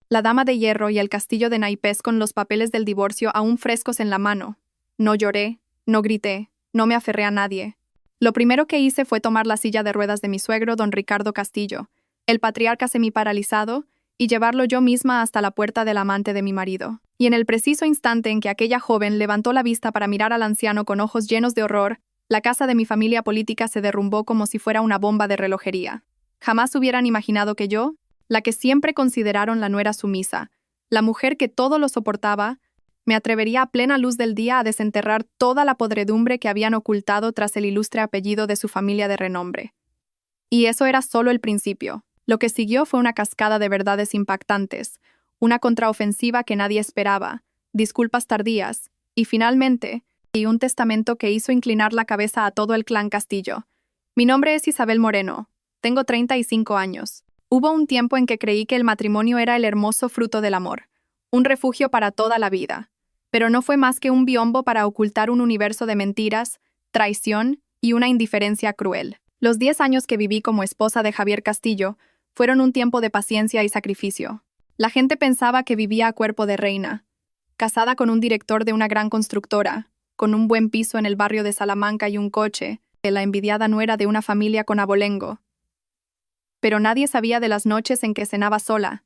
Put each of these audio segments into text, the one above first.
la dama de hierro y el castillo de naipes con los papeles del divorcio aún frescos en la mano. No lloré, no grité, no me aferré a nadie. Lo primero que hice fue tomar la silla de ruedas de mi suegro, don Ricardo Castillo, el patriarca semiparalizado, y llevarlo yo misma hasta la puerta del amante de mi marido. Y en el preciso instante en que aquella joven levantó la vista para mirar al anciano con ojos llenos de horror, la casa de mi familia política se derrumbó como si fuera una bomba de relojería. Jamás hubieran imaginado que yo, la que siempre consideraron la nuera sumisa, la mujer que todo lo soportaba, me atrevería a plena luz del día a desenterrar toda la podredumbre que habían ocultado tras el ilustre apellido de su familia de renombre. Y eso era solo el principio. Lo que siguió fue una cascada de verdades impactantes, una contraofensiva que nadie esperaba, disculpas tardías, y finalmente, un testamento que hizo inclinar la cabeza a todo el clan Castillo. Mi nombre es Isabel Moreno. Tengo 35 años. Hubo un tiempo en que creí que el matrimonio era el hermoso fruto del amor, un refugio para toda la vida. Pero no fue más que un biombo para ocultar un universo de mentiras, traición y una indiferencia cruel. Los 10 años que viví como esposa de Javier Castillo fueron un tiempo de paciencia y sacrificio. La gente pensaba que vivía a cuerpo de reina, casada con un director de una gran constructora, con un buen piso en el barrio de Salamanca y un coche, de la envidiada nuera de una familia con abolengo. Pero nadie sabía de las noches en que cenaba sola,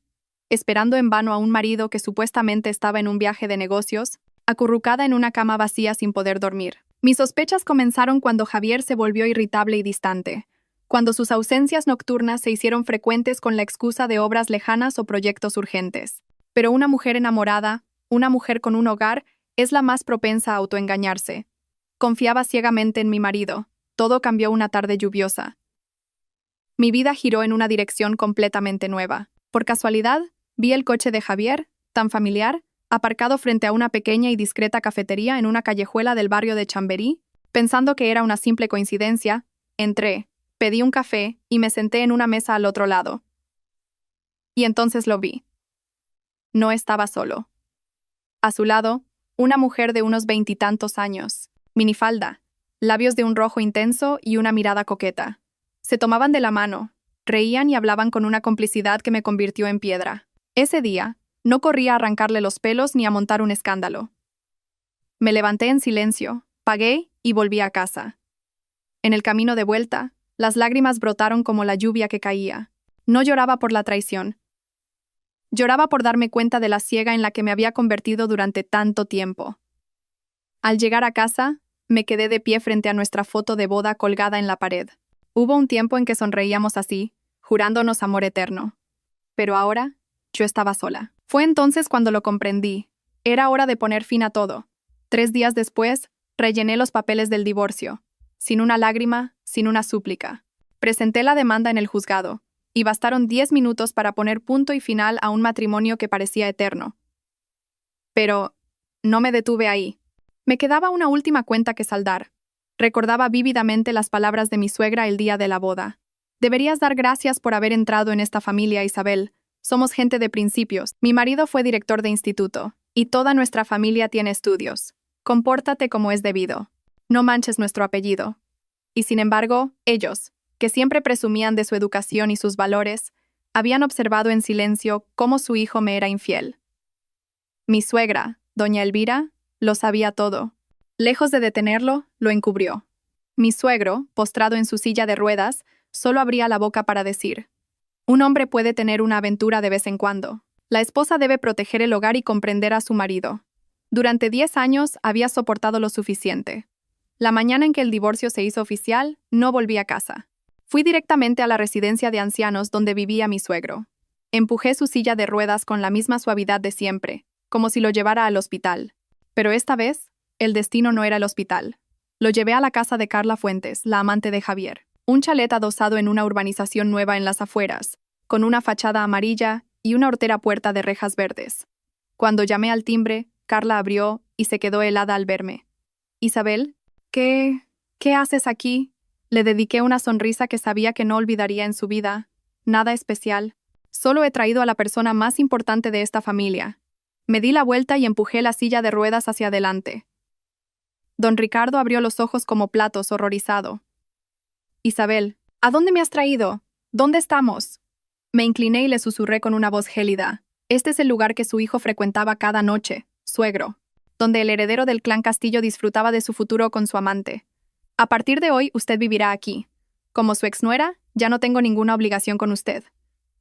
esperando en vano a un marido que supuestamente estaba en un viaje de negocios, acurrucada en una cama vacía sin poder dormir. Mis sospechas comenzaron cuando Javier se volvió irritable y distante, cuando sus ausencias nocturnas se hicieron frecuentes con la excusa de obras lejanas o proyectos urgentes. Pero una mujer enamorada, una mujer con un hogar, es la más propensa a autoengañarse. Confiaba ciegamente en mi marido. Todo cambió una tarde lluviosa. Mi vida giró en una dirección completamente nueva. Por casualidad, vi el coche de Javier, tan familiar, aparcado frente a una pequeña y discreta cafetería en una callejuela del barrio de Chamberí. Pensando que era una simple coincidencia, entré, pedí un café y me senté en una mesa al otro lado. Y entonces lo vi. No estaba solo. A su lado, una mujer de unos 20 y tantos años, minifalda, labios de un rojo intenso y una mirada coqueta. Se tomaban de la mano, reían y hablaban con una complicidad que me convirtió en piedra. Ese día, no corrí a arrancarle los pelos ni a montar un escándalo. Me levanté en silencio, pagué y volví a casa. En el camino de vuelta, las lágrimas brotaron como la lluvia que caía. No lloraba por la traición. Lloraba por darme cuenta de la ciega en la que me había convertido durante tanto tiempo. Al llegar a casa, me quedé de pie frente a nuestra foto de boda colgada en la pared. Hubo un tiempo en que sonreíamos así, jurándonos amor eterno. Pero ahora, yo estaba sola. Fue entonces cuando lo comprendí. Era hora de poner fin a todo. 3 días después, rellené los papeles del divorcio. Sin una lágrima, sin una súplica. Presenté la demanda en el juzgado, y bastaron 10 minutos para poner punto y final a un matrimonio que parecía eterno. Pero no me detuve ahí. Me quedaba una última cuenta que saldar. Recordaba vívidamente las palabras de mi suegra el día de la boda. Deberías dar gracias por haber entrado en esta familia, Isabel. Somos gente de principios. Mi marido fue director de instituto, y toda nuestra familia tiene estudios. Compórtate como es debido. No manches nuestro apellido. Y sin embargo, ellos, que siempre presumían de su educación y sus valores, habían observado en silencio cómo su hijo me era infiel. Mi suegra, doña Elvira, lo sabía todo. Lejos de detenerlo, lo encubrió. Mi suegro, postrado en su silla de ruedas, solo abría la boca para decir: un hombre puede tener una aventura de vez en cuando. La esposa debe proteger el hogar y comprender a su marido. Durante 10 años había soportado lo suficiente. La mañana en que el divorcio se hizo oficial, no volví a casa. Fui directamente a la residencia de ancianos donde vivía mi suegro. Empujé su silla de ruedas con la misma suavidad de siempre, como si lo llevara al hospital. Pero esta vez, el destino no era el hospital. Lo llevé a la casa de Carla Fuentes, la amante de Javier, un chalet adosado en una urbanización nueva en las afueras, con una fachada amarilla y una hortera puerta de rejas verdes. Cuando llamé al timbre, Carla abrió y se quedó helada al verme. «Isabel, ¿qué haces aquí?» Le dediqué una sonrisa que sabía que no olvidaría en su vida. Nada especial. Solo he traído a la persona más importante de esta familia. Me di la vuelta y empujé la silla de ruedas hacia adelante. Don Ricardo abrió los ojos como platos, horrorizado. «Isabel, ¿a dónde me has traído? ¿Dónde estamos?» Me incliné y le susurré con una voz gélida: Este es el lugar que su hijo frecuentaba cada noche, suegro, donde el heredero del clan Castillo disfrutaba de su futuro con su amante. A partir de hoy, usted vivirá aquí. Como su exnuera, ya no tengo ninguna obligación con usted.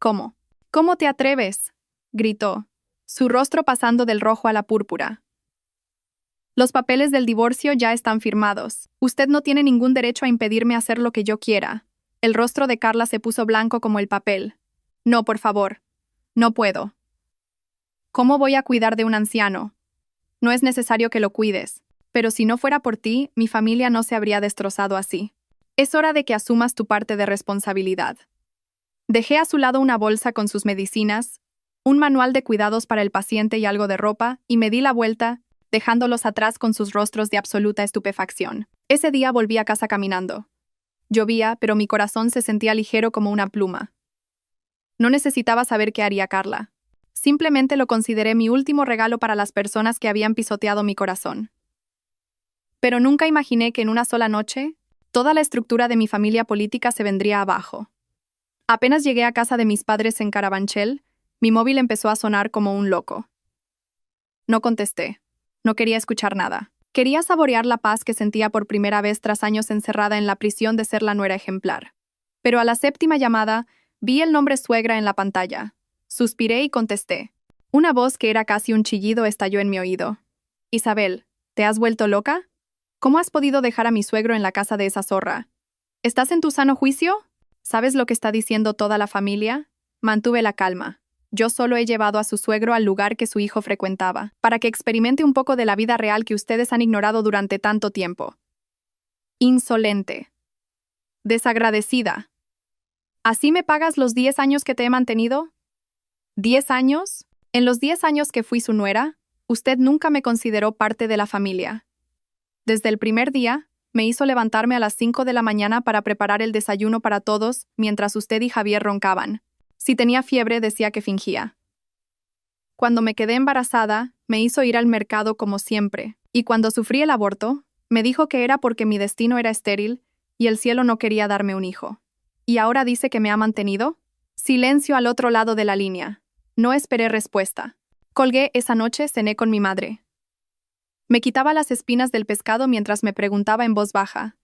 ¿Cómo? ¿Cómo te atreves?, gritó, su rostro pasando del rojo a la púrpura. Los papeles del divorcio ya están firmados. Usted no tiene ningún derecho a impedirme hacer lo que yo quiera. El rostro de Carla se puso blanco como el papel. No, por favor. No puedo. ¿Cómo voy a cuidar de un anciano? No es necesario que lo cuides, pero si no fuera por ti, mi familia no se habría destrozado así. Es hora de que asumas tu parte de responsabilidad. Dejé a su lado una bolsa con sus medicinas, un manual de cuidados para el paciente y algo de ropa, y me di la vuelta, dejándolos atrás con sus rostros de absoluta estupefacción. Ese día volví a casa caminando. Llovía, pero mi corazón se sentía ligero como una pluma. No necesitaba saber qué haría Carla. Simplemente lo consideré mi último regalo para las personas que habían pisoteado mi corazón. Pero nunca imaginé que en una sola noche, toda la estructura de mi familia política se vendría abajo. Apenas llegué a casa de mis padres en Carabanchel, mi móvil empezó a sonar como un loco. No contesté. No quería escuchar nada. Quería saborear la paz que sentía por primera vez tras años encerrada en la prisión de ser la nuera ejemplar. Pero a la séptima llamada, vi el nombre suegra en la pantalla. Suspiré y contesté. Una voz que era casi un chillido estalló en mi oído. Isabel, ¿te has vuelto loca? ¿Cómo has podido dejar a mi suegro en la casa de esa zorra? ¿Estás en tu sano juicio? ¿Sabes lo que está diciendo toda la familia? Mantuve la calma. Yo solo he llevado a su suegro al lugar que su hijo frecuentaba, para que experimente un poco de la vida real que ustedes han ignorado durante tanto tiempo. Insolente. Desagradecida. ¿Así me pagas los 10 años que te he mantenido? ¿10 años? En los 10 años que fui su nuera, usted nunca me consideró parte de la familia. Desde el primer día, me hizo levantarme a las 5 de la mañana para preparar el desayuno para todos, mientras usted y Javier roncaban. Si tenía fiebre, decía que fingía. Cuando me quedé embarazada, me hizo ir al mercado como siempre, y cuando sufrí el aborto, me dijo que era porque mi destino era estéril y el cielo no quería darme un hijo. ¿Y ahora dice que me ha mantenido? Silencio al otro lado de la línea. No esperé respuesta. Colgué esa noche, cené con mi madre. Me quitaba las espinas del pescado mientras me preguntaba en voz baja.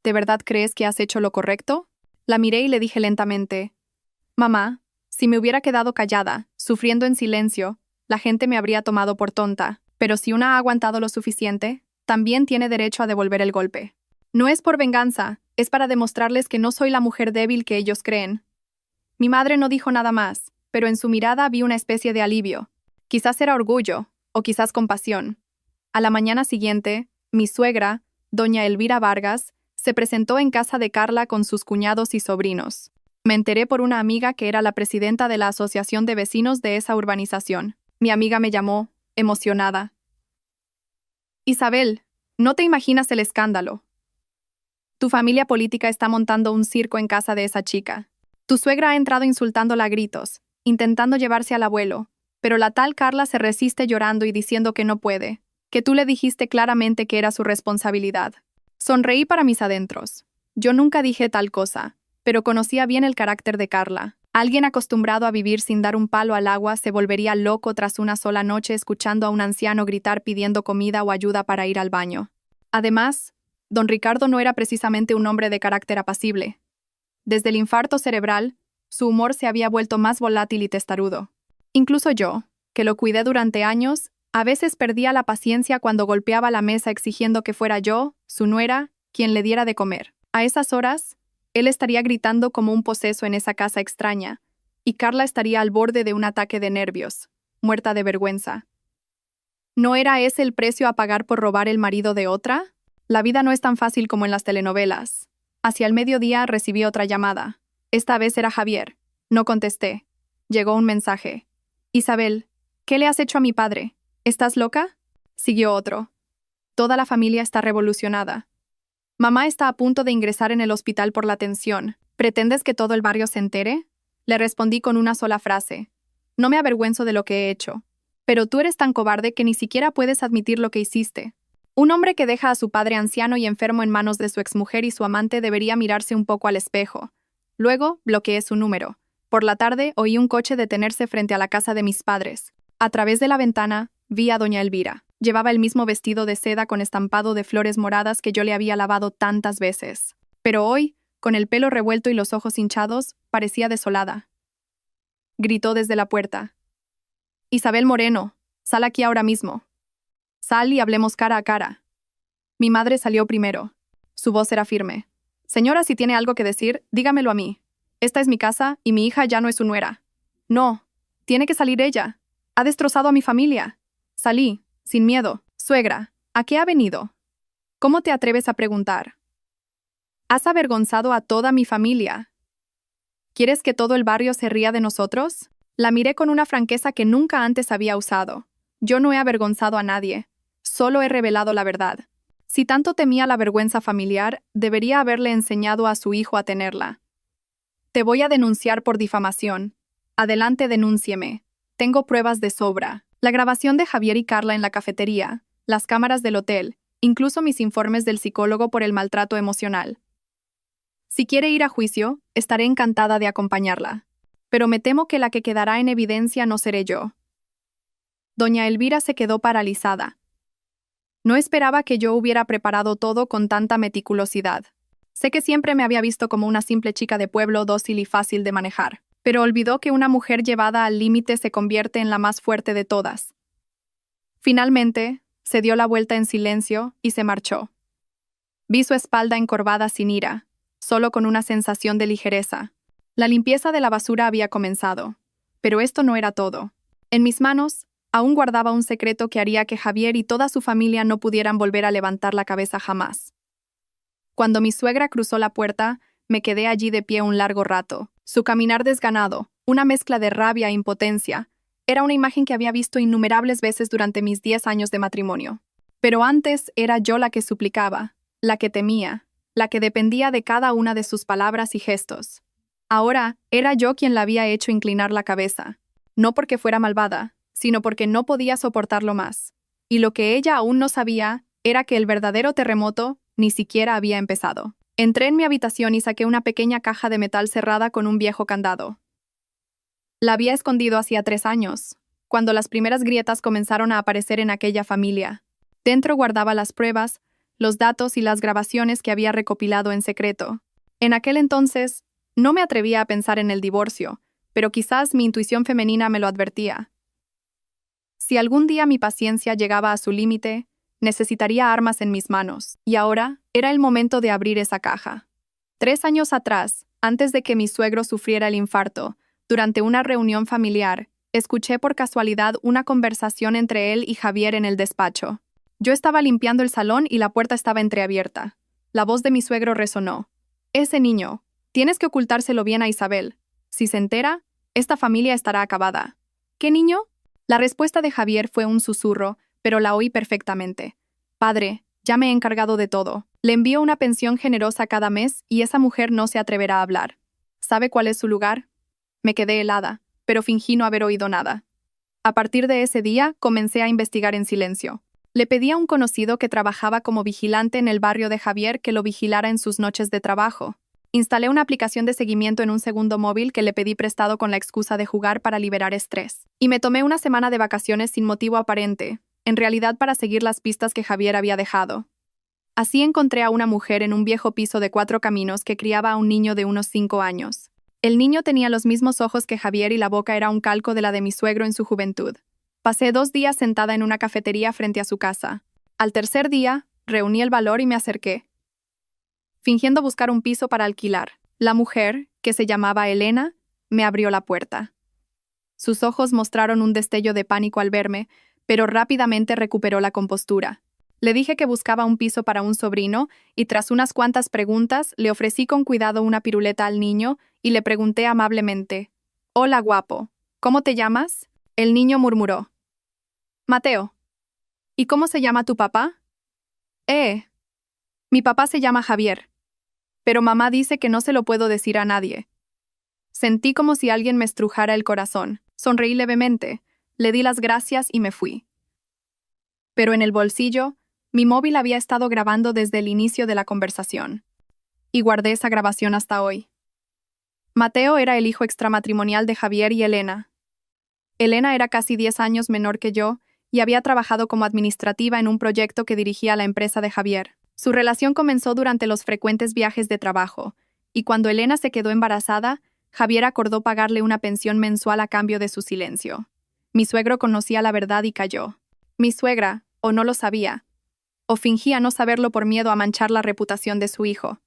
¿De verdad crees que has hecho lo correcto? La miré y le dije lentamente. Mamá, si me hubiera quedado callada, sufriendo en silencio, la gente me habría tomado por tonta, pero si una ha aguantado lo suficiente, también tiene derecho a devolver el golpe. No es por venganza, es para demostrarles que no soy la mujer débil que ellos creen. Mi madre no dijo nada más, pero en su mirada vi una especie de alivio. Quizás era orgullo, o quizás compasión. A la mañana siguiente, mi suegra, doña Elvira Vargas, se presentó en casa de Carla con sus cuñados y sobrinos. Me enteré por una amiga que era la presidenta de la asociación de vecinos de esa urbanización. Mi amiga me llamó, emocionada. Isabel, no te imaginas el escándalo. Tu familia política está montando un circo en casa de esa chica. Tu suegra ha entrado insultándola a gritos, intentando llevarse al abuelo, pero la tal Carla se resiste llorando y diciendo que no puede, que tú le dijiste claramente que era su responsabilidad. Sonreí para mis adentros. Yo nunca dije tal cosa, pero conocía bien el carácter de Carla. Alguien acostumbrado a vivir sin dar un palo al agua se volvería loco tras una sola noche escuchando a un anciano gritar pidiendo comida o ayuda para ir al baño. Además, don Ricardo no era precisamente un hombre de carácter apacible. Desde el infarto cerebral, su humor se había vuelto más volátil y testarudo. Incluso yo, que lo cuidé durante años, a veces perdía la paciencia cuando golpeaba la mesa exigiendo que fuera yo, su nuera, quien le diera de comer. A esas horas, él estaría gritando como un poseso en esa casa extraña, y Carla estaría al borde de un ataque de nervios, muerta de vergüenza. ¿No era ese el precio a pagar por robar el marido de otra? La vida no es tan fácil como en las telenovelas. Hacia el mediodía recibí otra llamada. Esta vez era Javier. No contesté. Llegó un mensaje. Isabel, ¿qué le has hecho a mi padre? ¿Estás loca? Siguió otro. Toda la familia está revolucionada. Mamá está a punto de ingresar en el hospital por la tensión. ¿Pretendes que todo el barrio se entere? Le respondí con una sola frase. No me avergüenzo de lo que he hecho. Pero tú eres tan cobarde que ni siquiera puedes admitir lo que hiciste. Un hombre que deja a su padre anciano y enfermo en manos de su exmujer y su amante debería mirarse un poco al espejo. Luego, bloqueé su número. Por la tarde oí un coche detenerse frente a la casa de mis padres. A través de la ventana vi a doña Elvira. Llevaba el mismo vestido de seda con estampado de flores moradas que yo le había lavado tantas veces. Pero hoy, con el pelo revuelto y los ojos hinchados, parecía desolada. Gritó desde la puerta. «Isabel Moreno, sal aquí ahora mismo. Sal y hablemos cara a cara». Mi madre salió primero. Su voz era firme. «Señora, si tiene algo que decir, dígamelo a mí. Esta es mi casa y mi hija ya no es su nuera». «No, tiene que salir ella. Ha destrozado a mi familia». Salí, sin miedo. «Suegra, ¿a qué ha venido? ¿Cómo te atreves a preguntar? Has avergonzado a toda mi familia. ¿Quieres que todo el barrio se ría de nosotros?» La miré con una franqueza que nunca antes había usado. Yo no he avergonzado a nadie. Solo he revelado la verdad. Si tanto temía la vergüenza familiar, debería haberle enseñado a su hijo a tenerla. «Te voy a denunciar por difamación. Adelante, denúncieme. Tengo pruebas de sobra. La grabación de Javier y Carla en la cafetería, las cámaras del hotel, incluso mis informes del psicólogo por el maltrato emocional. Si quiere ir a juicio, estaré encantada de acompañarla. Pero me temo que la que quedará en evidencia no seré yo». Doña Elvira se quedó paralizada. No esperaba que yo hubiera preparado todo con tanta meticulosidad. Sé que siempre me había visto como una simple chica de pueblo dócil y fácil de manejar, pero olvidó que una mujer llevada al límite se convierte en la más fuerte de todas. Finalmente, se dio la vuelta en silencio y se marchó. Vi su espalda encorvada sin ira, solo con una sensación de ligereza. La limpieza de la basura había comenzado, pero esto no era todo. En mis manos, aún guardaba un secreto que haría que Javier y toda su familia no pudieran volver a levantar la cabeza jamás. Cuando mi suegra cruzó la puerta, me quedé allí de pie un largo rato. Su caminar desganado, una mezcla de rabia e impotencia, era una imagen que había visto innumerables veces durante mis 10 años de matrimonio. Pero antes era yo la que suplicaba, la que temía, la que dependía de cada una de sus palabras y gestos. Ahora era yo quien la había hecho inclinar la cabeza, no porque fuera malvada, sino porque no podía soportarlo más. Y lo que ella aún no sabía era que el verdadero terremoto ni siquiera había empezado. Entré en mi habitación y saqué una pequeña caja de metal cerrada con un viejo candado. La había escondido hacía 3 años, cuando las primeras grietas comenzaron a aparecer en aquella familia. Dentro guardaba las pruebas, los datos y las grabaciones que había recopilado en secreto. En aquel entonces, no me atrevía a pensar en el divorcio, pero quizás mi intuición femenina me lo advertía. Si algún día mi paciencia llegaba a su límite, necesitaría armas en mis manos, y ahora era el momento de abrir esa caja. 3 años atrás, antes de que mi suegro sufriera el infarto, durante una reunión familiar, escuché por casualidad una conversación entre él y Javier en el despacho. Yo estaba limpiando el salón y la puerta estaba entreabierta. La voz de mi suegro resonó. «Ese niño, tienes que ocultárselo bien a Isabel. Si se entera, esta familia estará acabada». «¿Qué niño?». La respuesta de Javier fue un susurro, pero la oí perfectamente. «Padre, ya me he encargado de todo. Le envío una pensión generosa cada mes y esa mujer no se atreverá a hablar. ¿Sabe cuál es su lugar?». Me quedé helada, pero fingí no haber oído nada. A partir de ese día, comencé a investigar en silencio. Le pedí a un conocido que trabajaba como vigilante en el barrio de Javier que lo vigilara en sus noches de trabajo. Instalé una aplicación de seguimiento en un segundo móvil que le pedí prestado con la excusa de jugar para liberar estrés. Y me tomé una semana de vacaciones sin motivo aparente, en realidad para seguir las pistas que Javier había dejado. Así encontré a una mujer en un viejo piso de 4 caminos que criaba a un niño de unos 5 años. El niño tenía los mismos ojos que Javier y la boca era un calco de la de mi suegro en su juventud. Pasé 2 días sentada en una cafetería frente a su casa. Al tercer día, reuní el valor y me acerqué, fingiendo buscar un piso para alquilar. La mujer, que se llamaba Elena, me abrió la puerta. Sus ojos mostraron un destello de pánico al verme, pero rápidamente recuperó la compostura. Le dije que buscaba un piso para un sobrino y tras unas cuantas preguntas le ofrecí con cuidado una piruleta al niño y le pregunté amablemente: «Hola, guapo, ¿cómo te llamas?». El niño murmuró: «Mateo». «¿Y cómo se llama tu papá?». Mi papá se llama Javier. Pero mamá dice que no se lo puedo decir a nadie». Sentí como si alguien me estrujara el corazón. Sonreí levemente, le di las gracias y me fui. Pero en el bolsillo, mi móvil había estado grabando desde el inicio de la conversación. Y guardé esa grabación hasta hoy. Mateo era el hijo extramatrimonial de Javier y Elena. Elena era casi 10 años menor que yo y había trabajado como administrativa en un proyecto que dirigía la empresa de Javier. Su relación comenzó durante los frecuentes viajes de trabajo, y cuando Elena se quedó embarazada, Javier acordó pagarle una pensión mensual a cambio de su silencio. Mi suegro conocía la verdad y calló. Mi suegra, o no lo sabía, o fingía no saberlo por miedo a manchar la reputación de su hijo.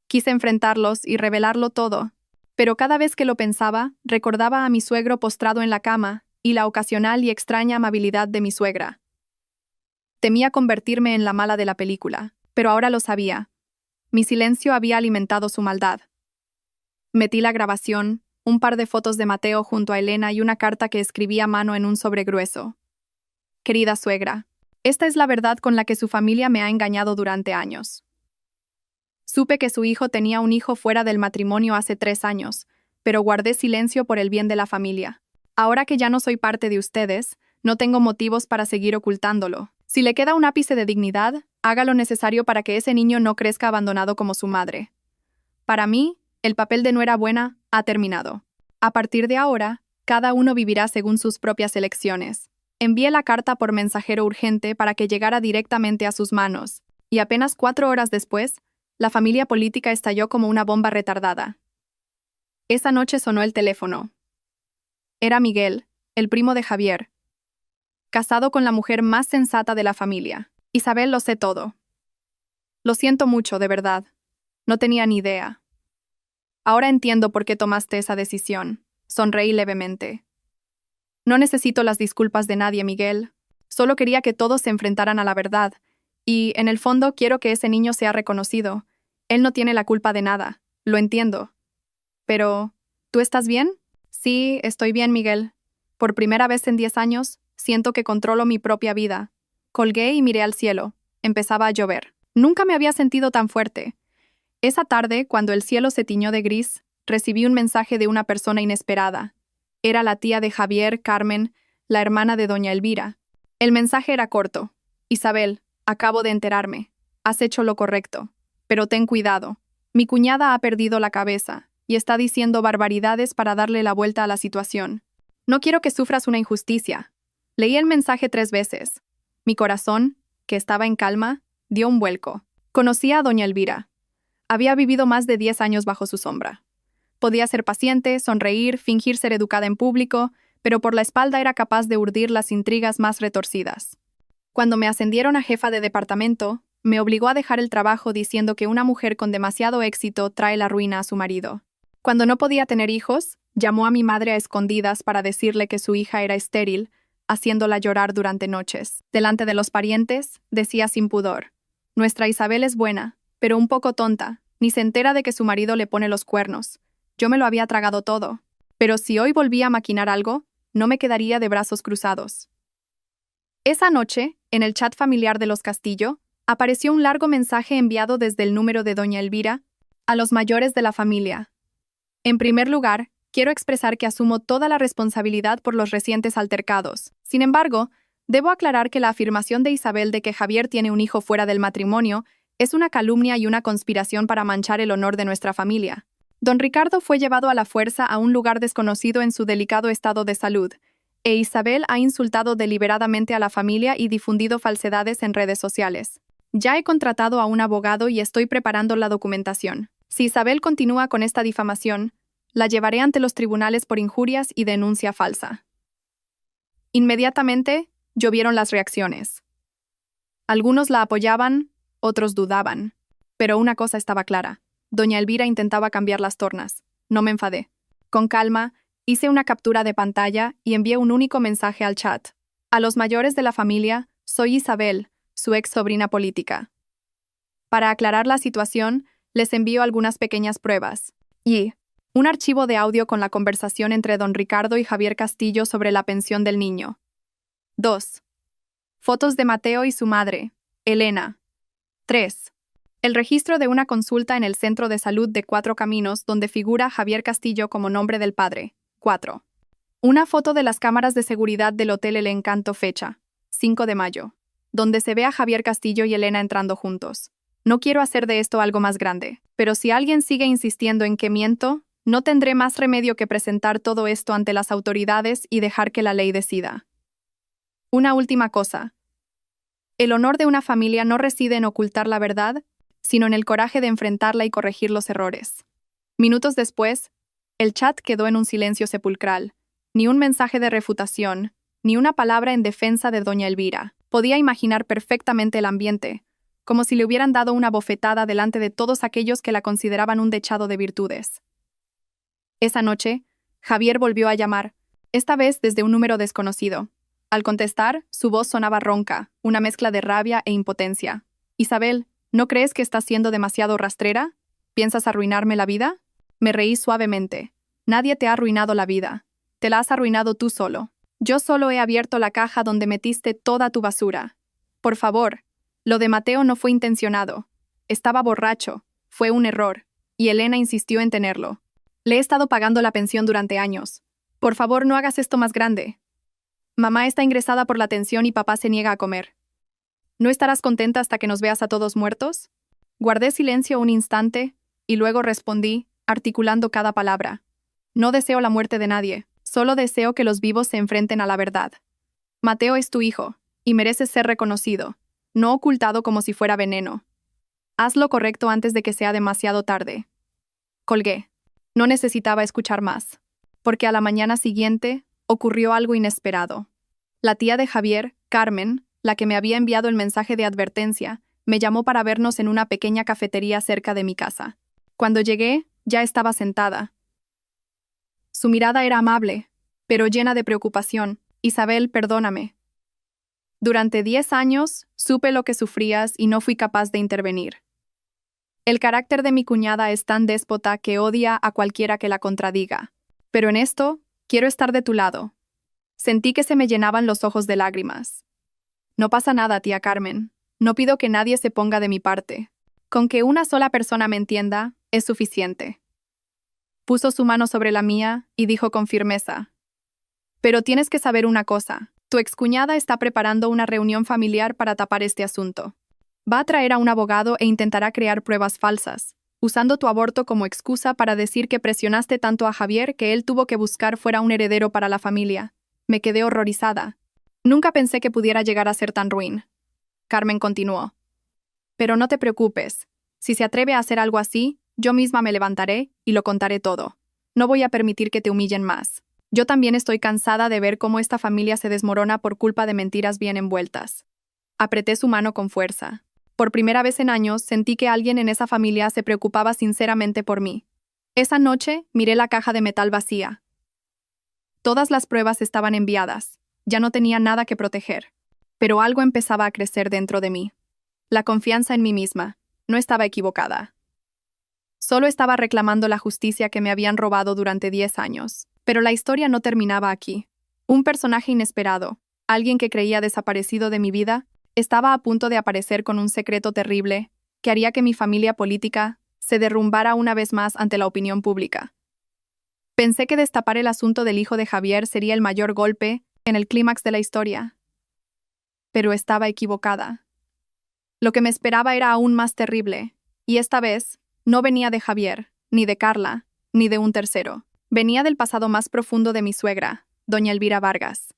Quise enfrentarlos y revelarlo todo, pero cada vez que lo pensaba, recordaba a mi suegro postrado en la cama y la ocasional y extraña amabilidad de mi suegra. Temía convertirme en la mala de la película, pero ahora lo sabía. Mi silencio había alimentado su maldad. Metí la grabación, un par de fotos de Mateo junto a Elena y una carta que escribí a mano en un sobre grueso. Querida suegra, esta es la verdad con la que su familia me ha engañado durante años. Supe que su hijo tenía un hijo fuera del matrimonio hace 3 años, pero guardé silencio por el bien de la familia. Ahora que ya no soy parte de ustedes, no tengo motivos para seguir ocultándolo. Si le queda un ápice de dignidad, haga lo necesario para que ese niño no crezca abandonado como su madre. Para mí, el papel de nuera buena ha terminado. A partir de ahora, cada uno vivirá según sus propias elecciones. Envié la carta por mensajero urgente para que llegara directamente a sus manos, y apenas 4 horas después, la familia política estalló como una bomba retardada. Esa noche sonó el teléfono. Era Miguel, el primo de Javier, casado con la mujer más sensata de la familia. Isabel, lo sé todo. Lo siento mucho, de verdad. No tenía ni idea. Ahora entiendo por qué tomaste esa decisión. Sonreí levemente. No necesito las disculpas de nadie, Miguel. Solo quería que todos se enfrentaran a la verdad. Y, en el fondo, quiero que ese niño sea reconocido. Él no tiene la culpa de nada. Lo entiendo. Pero, ¿tú estás bien? Sí, estoy bien, Miguel. Por primera vez en 10 años, siento que controlo mi propia vida. Colgué y miré al cielo. Empezaba a llover. Nunca me había sentido tan fuerte. Esa tarde, cuando el cielo se tiñó de gris, recibí un mensaje de una persona inesperada. Era la tía de Javier, Carmen, la hermana de doña Elvira. El mensaje era corto. Isabel, acabo de enterarme. Has hecho lo correcto. Pero ten cuidado. Mi cuñada ha perdido la cabeza y está diciendo barbaridades para darle la vuelta a la situación. No quiero que sufras una injusticia. Leí el mensaje 3 veces. Mi corazón, que estaba en calma, dio un vuelco. Conocía a doña Elvira. Había vivido más de 10 años bajo su sombra. Podía ser paciente, sonreír, fingir ser educada en público, pero por la espalda era capaz de urdir las intrigas más retorcidas. Cuando me ascendieron a jefa de departamento, me obligó a dejar el trabajo diciendo que una mujer con demasiado éxito trae la ruina a su marido. Cuando no podía tener hijos, llamó a mi madre a escondidas para decirle que su hija era estéril, haciéndola llorar durante noches. Delante de los parientes, decía sin pudor: nuestra Isabel es buena, pero un poco tonta, ni se entera de que su marido le pone los cuernos. Yo me lo había tragado todo. Pero si hoy volvía a maquinar algo, no me quedaría de brazos cruzados. Esa noche, en el chat familiar de los Castillo, apareció un largo mensaje enviado desde el número de doña Elvira a los mayores de la familia. En primer lugar, quiero expresar que asumo toda la responsabilidad por los recientes altercados. Sin embargo, debo aclarar que la afirmación de Isabel de que Javier tiene un hijo fuera del matrimonio es una calumnia y una conspiración para manchar el honor de nuestra familia. Don Ricardo fue llevado a la fuerza a un lugar desconocido en su delicado estado de salud, e Isabel ha insultado deliberadamente a la familia y difundido falsedades en redes sociales. Ya he contratado a un abogado y estoy preparando la documentación. Si Isabel continúa con esta difamación, la llevaré ante los tribunales por injurias y denuncia falsa. Inmediatamente, llovieron las reacciones. Algunos la apoyaban, otros dudaban. Pero una cosa estaba clara. Doña Elvira intentaba cambiar las tornas. No me enfadé. Con calma, hice una captura de pantalla y envié un único mensaje al chat. A los mayores de la familia, soy Isabel, su ex sobrina política. Para aclarar la situación, les envío algunas pequeñas pruebas. Y un archivo de audio con la conversación entre don Ricardo y Javier Castillo sobre la pensión del niño. 2. Fotos de Mateo y su madre, Elena. 3. El registro de una consulta en el Centro de Salud de Cuatro Caminos donde figura Javier Castillo como nombre del padre. 4. Una foto de las cámaras de seguridad del Hotel El Encanto, fecha 5 de mayo, donde se ve a Javier Castillo y Elena entrando juntos. No quiero hacer de esto algo más grande, pero si alguien sigue insistiendo en que miento, No tendré más remedio que presentar todo esto ante las autoridades y dejar que la ley decida. Una última cosa. El honor de una familia no reside en ocultar la verdad, sino en el coraje de enfrentarla y corregir los errores. Minutos después, el chat quedó en un silencio sepulcral. Ni un mensaje de refutación, ni una palabra en defensa de doña Elvira. Podía imaginar perfectamente el ambiente, como si le hubieran dado una bofetada delante de todos aquellos que la consideraban un dechado de virtudes. Esa noche, Javier volvió a llamar, esta vez desde un número desconocido. Al contestar, su voz sonaba ronca, una mezcla de rabia e impotencia. «Isabel, ¿no crees que estás siendo demasiado rastrera? ¿Piensas arruinarme la vida?» Me reí suavemente. «Nadie te ha arruinado la vida. Te la has arruinado tú solo. Yo solo he abierto la caja donde metiste toda tu basura. Por favor, lo de Mateo no fue intencionado. Estaba borracho, fue un error, y Elena insistió en tenerlo. Le he estado pagando la pensión durante años. Por favor, no hagas esto más grande. Mamá está ingresada por la tensión y papá se niega a comer. ¿No estarás contenta hasta que nos veas a todos muertos?» Guardé silencio un instante, y luego respondí, articulando cada palabra. «No deseo la muerte de nadie, solo deseo que los vivos se enfrenten a la verdad. Mateo es tu hijo, y mereces ser reconocido, no ocultado como si fuera veneno. Haz lo correcto antes de que sea demasiado tarde». Colgué. No necesitaba escuchar más, porque a la mañana siguiente ocurrió algo inesperado. La tía de Javier, Carmen, la que me había enviado el mensaje de advertencia, me llamó para vernos en una pequeña cafetería cerca de mi casa. Cuando llegué, ya estaba sentada. Su mirada era amable, pero llena de preocupación. «Isabel, perdóname. Durante 10 años supe lo que sufrías y no fui capaz de intervenir. El carácter de mi cuñada es tan déspota que odia a cualquiera que la contradiga. Pero en esto, quiero estar de tu lado». Sentí que se me llenaban los ojos de lágrimas. «No pasa nada, tía Carmen. No pido que nadie se ponga de mi parte. Con que una sola persona me entienda, es suficiente». Puso su mano sobre la mía y dijo con firmeza: «Pero tienes que saber una cosa. Tu excuñada está preparando una reunión familiar para tapar este asunto. Va a traer a un abogado e intentará crear pruebas falsas, usando tu aborto como excusa para decir que presionaste tanto a Javier que él tuvo que buscar fuera un heredero para la familia». Me quedé horrorizada. Nunca pensé que pudiera llegar a ser tan ruin. Carmen continuó: «Pero no te preocupes. Si se atreve a hacer algo así, yo misma me levantaré y lo contaré todo. No voy a permitir que te humillen más. Yo también estoy cansada de ver cómo esta familia se desmorona por culpa de mentiras bien envueltas». Apreté su mano con fuerza. Por primera vez en años sentí que alguien en esa familia se preocupaba sinceramente por mí. Esa noche miré la caja de metal vacía. Todas las pruebas estaban enviadas. Ya no tenía nada que proteger. Pero algo empezaba a crecer dentro de mí. La confianza en mí misma. No estaba equivocada. Solo estaba reclamando la justicia que me habían robado durante 10 años. Pero la historia no terminaba aquí. Un personaje inesperado, alguien que creía desaparecido de mi vida, estaba a punto de aparecer con un secreto terrible que haría que mi familia política se derrumbara una vez más ante la opinión pública. Pensé que destapar el asunto del hijo de Javier sería el mayor golpe en el clímax de la historia. Pero estaba equivocada. Lo que me esperaba era aún más terrible, y esta vez no venía de Javier, ni de Carla, ni de un tercero. Venía del pasado más profundo de mi suegra, doña Elvira Vargas.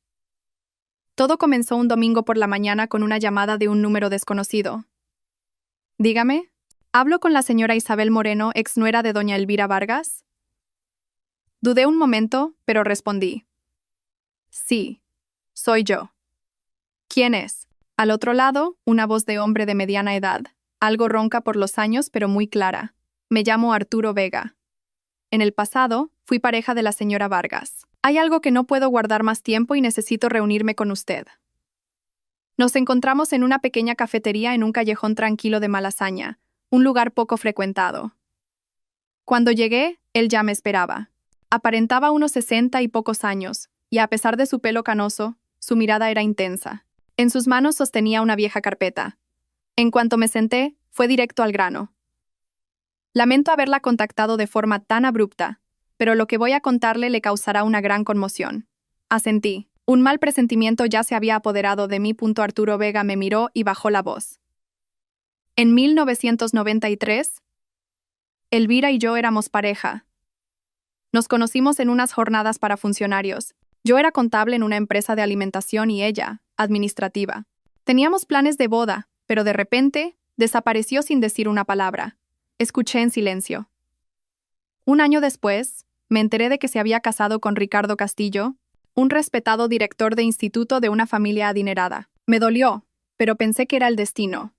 Todo comenzó un domingo por la mañana con una llamada de un número desconocido. «Dígame, ¿hablo con la señora Isabel Moreno, ex nuera de doña Elvira Vargas?» Dudé un momento, pero respondí: «Sí, soy yo». «¿Quién es?». Al otro lado, una voz de hombre de mediana edad, algo ronca por los años pero muy clara. «Me llamo Arturo Vega. En el pasado, fui pareja de la señora Vargas. Hay algo que no puedo guardar más tiempo y necesito reunirme con usted». Nos encontramos en una pequeña cafetería en un callejón tranquilo de Malasaña, un lugar poco frecuentado. Cuando llegué, él ya me esperaba. Aparentaba unos 60 y pocos años, y a pesar de su pelo canoso, su mirada era intensa. En sus manos sostenía una vieja carpeta. En cuanto me senté, fue directo al grano. «Lamento haberla contactado de forma tan abrupta, pero lo que voy a contarle le causará una gran conmoción». Asentí. Un mal presentimiento ya se había apoderado de mí. Arturo Vega me miró y bajó la voz. «En 1993, Elvira y yo éramos pareja. Nos conocimos en unas jornadas para funcionarios. Yo era contable en una empresa de alimentación y ella, administrativa. Teníamos planes de boda, pero de repente, desapareció sin decir una palabra. Escuché en silencio. Un año después, me enteré de que se había casado con Ricardo Castillo, un respetado director de instituto de una familia adinerada. Me dolió, pero pensé que era el destino.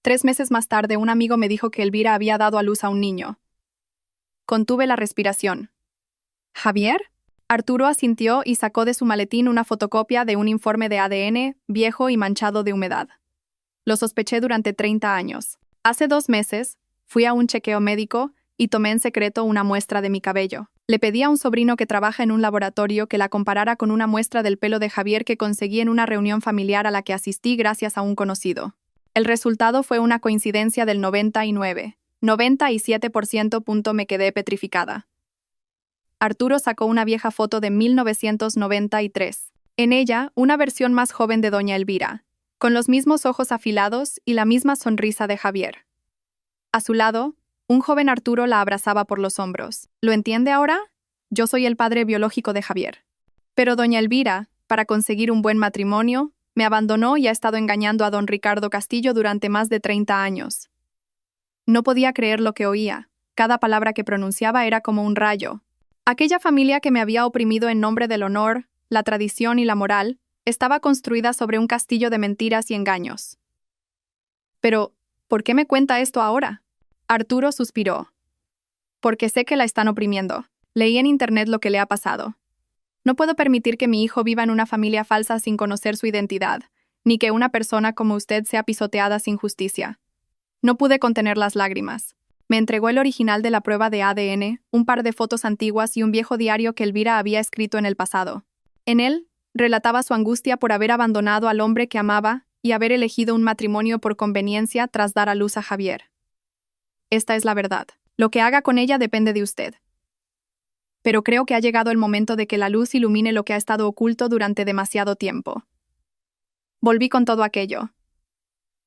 3 meses más tarde, un amigo me dijo que Elvira había dado a luz a un niño. Contuve la respiración. ¿Javier? Arturo asintió y sacó de su maletín una fotocopia de un informe de ADN, viejo y manchado de humedad. Lo sospeché durante 30 años. Hace 2 meses, fui a un chequeo médico y tomé en secreto una muestra de mi cabello. Le pedí a un sobrino que trabaja en un laboratorio que la comparara con una muestra del pelo de Javier que conseguí en una reunión familiar a la que asistí gracias a un conocido. El resultado fue una coincidencia del 97%. Me quedé petrificada. Arturo sacó una vieja foto de 1993. En ella, una versión más joven de doña Elvira, con los mismos ojos afilados y la misma sonrisa de Javier. A su lado, un joven Arturo la abrazaba por los hombros. ¿Lo entiende ahora? Yo soy el padre biológico de Javier. Pero doña Elvira, para conseguir un buen matrimonio, me abandonó y ha estado engañando a don Ricardo Castillo durante más de 30 años. No podía creer lo que oía. Cada palabra que pronunciaba era como un rayo. Aquella familia que me había oprimido en nombre del honor, la tradición y la moral, estaba construida sobre un castillo de mentiras y engaños. Pero, ¿por qué me cuenta esto ahora? Arturo suspiró. Porque sé que la están oprimiendo. Leí en internet lo que le ha pasado. No puedo permitir que mi hijo viva en una familia falsa sin conocer su identidad, ni que una persona como usted sea pisoteada sin justicia. No pude contener las lágrimas. Me entregó el original de la prueba de ADN, un par de fotos antiguas y un viejo diario que Elvira había escrito en el pasado. En él, relataba su angustia por haber abandonado al hombre que amaba y haber elegido un matrimonio por conveniencia tras dar a luz a Javier. Esta es la verdad. Lo que haga con ella depende de usted. Pero creo que ha llegado el momento de que la luz ilumine lo que ha estado oculto durante demasiado tiempo. Volví con todo aquello.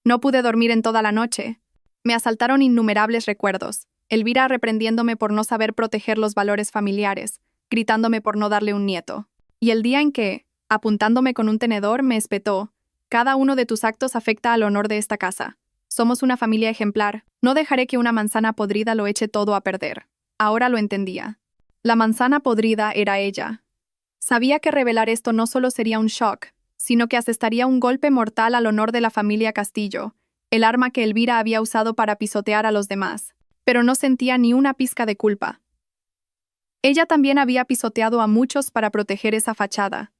No pude dormir en toda la noche. Me asaltaron innumerables recuerdos. Elvira reprendiéndome por no saber proteger los valores familiares, gritándome por no darle un nieto. Y el día en que, apuntándome con un tenedor, me espetó: cada uno de tus actos afecta al honor de esta casa. Somos una familia ejemplar. No dejaré que una manzana podrida lo eche todo a perder. Ahora lo entendía. La manzana podrida era ella. Sabía que revelar esto no solo sería un shock, sino que asestaría un golpe mortal al honor de la familia Castillo, el arma que Elvira había usado para pisotear a los demás, pero no sentía ni una pizca de culpa. Ella también había pisoteado a muchos para proteger esa fachada.